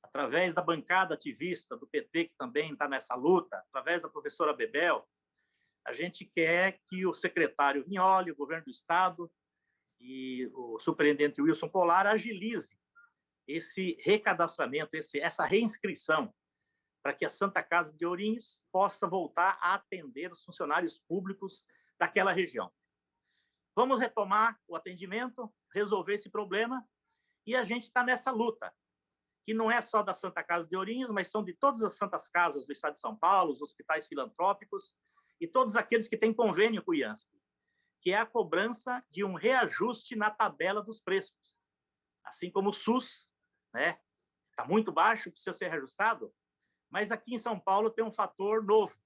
através da bancada ativista do PT, que também está nessa luta, através da professora Bebel, a gente quer que o secretário Vignoli, o governo do Estado e o superintendente Wilson Polara agilize esse recadastramento, essa reinscrição, para que a Santa Casa de Ourinhos possa voltar a atender os funcionários públicos daquela região. Vamos retomar o atendimento, resolver esse problema, e a gente está nessa luta, que não é só da Santa Casa de Ourinhos, mas são de todas as santas casas do Estado de São Paulo, os hospitais filantrópicos e todos aqueles que têm convênio com o IANSP, que é a cobrança de um reajuste na tabela dos preços. Assim como o SUS, né, está muito baixo, precisa ser reajustado, mas aqui em São Paulo tem um fator novo.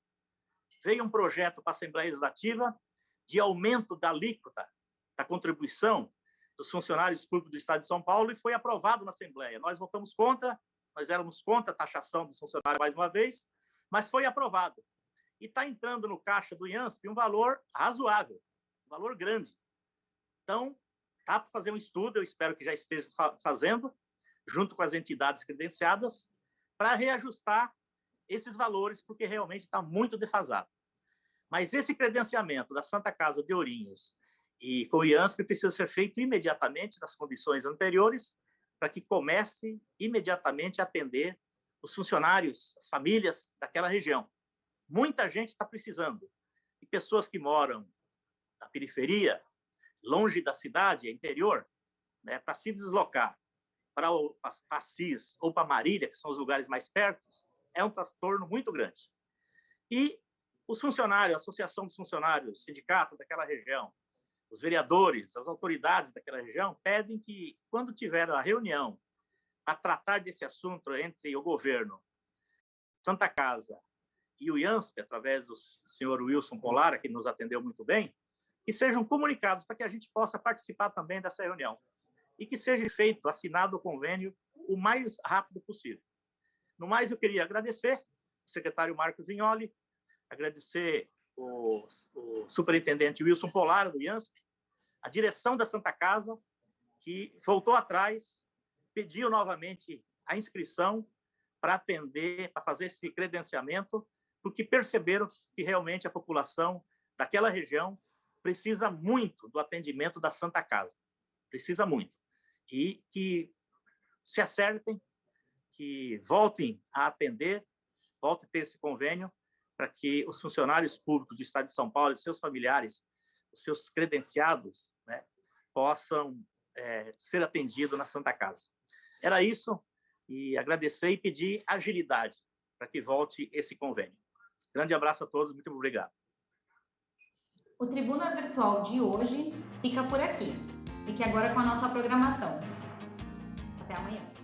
Veio um projeto para a Assembleia Legislativa de aumento da alíquota da contribuição dos funcionários públicos do Estado de São Paulo e foi aprovado na Assembleia. Nós votamos contra, nós éramos contra a taxação dos funcionários mais uma vez, mas foi aprovado. E está entrando no caixa do IANSP um valor razoável, um valor grande. Então, está para fazer um estudo, eu espero que já esteja fazendo, junto com as entidades credenciadas, para reajustar esses valores, porque realmente está muito defasado. Mas esse credenciamento da Santa Casa de Ourinhos e com o IANSP precisa ser feito imediatamente nas condições anteriores, para que comece imediatamente a atender os funcionários, as famílias daquela região. Muita gente está precisando. E pessoas que moram na periferia, longe da cidade, interior, né, para se deslocar para Assis ou para Marília, que são os lugares mais perto, é um transtorno muito grande. E os funcionários, a Associação dos Funcionários, sindicato daquela região, os vereadores, as autoridades daquela região pedem que, quando tiver a reunião a tratar desse assunto entre o governo, Santa Casa e o IANSP, através do senhor Wilson Polara, que nos atendeu muito bem, que sejam comunicados para que a gente possa participar também dessa reunião e que seja feito, assinado o convênio o mais rápido possível. No mais, eu queria agradecer o secretário Marcos Vignoli, agradecer o superintendente Wilson Polara, do IANSP, a direção da Santa Casa, que voltou atrás, pediu novamente a inscrição para atender, para fazer esse credenciamento, porque perceberam que realmente a população daquela região precisa muito do atendimento da Santa Casa. Precisa muito. E que se acertem, que voltem a atender, voltem a ter esse convênio, para que os funcionários públicos do Estado de São Paulo e seus familiares, os seus credenciados, né, possam ser atendidos na Santa Casa. Era isso, e agradecer e pedir agilidade para que volte esse convênio. Grande abraço a todos, muito obrigado. O Tribuna Virtual de hoje fica por aqui. Fique agora com a nossa programação. Até amanhã.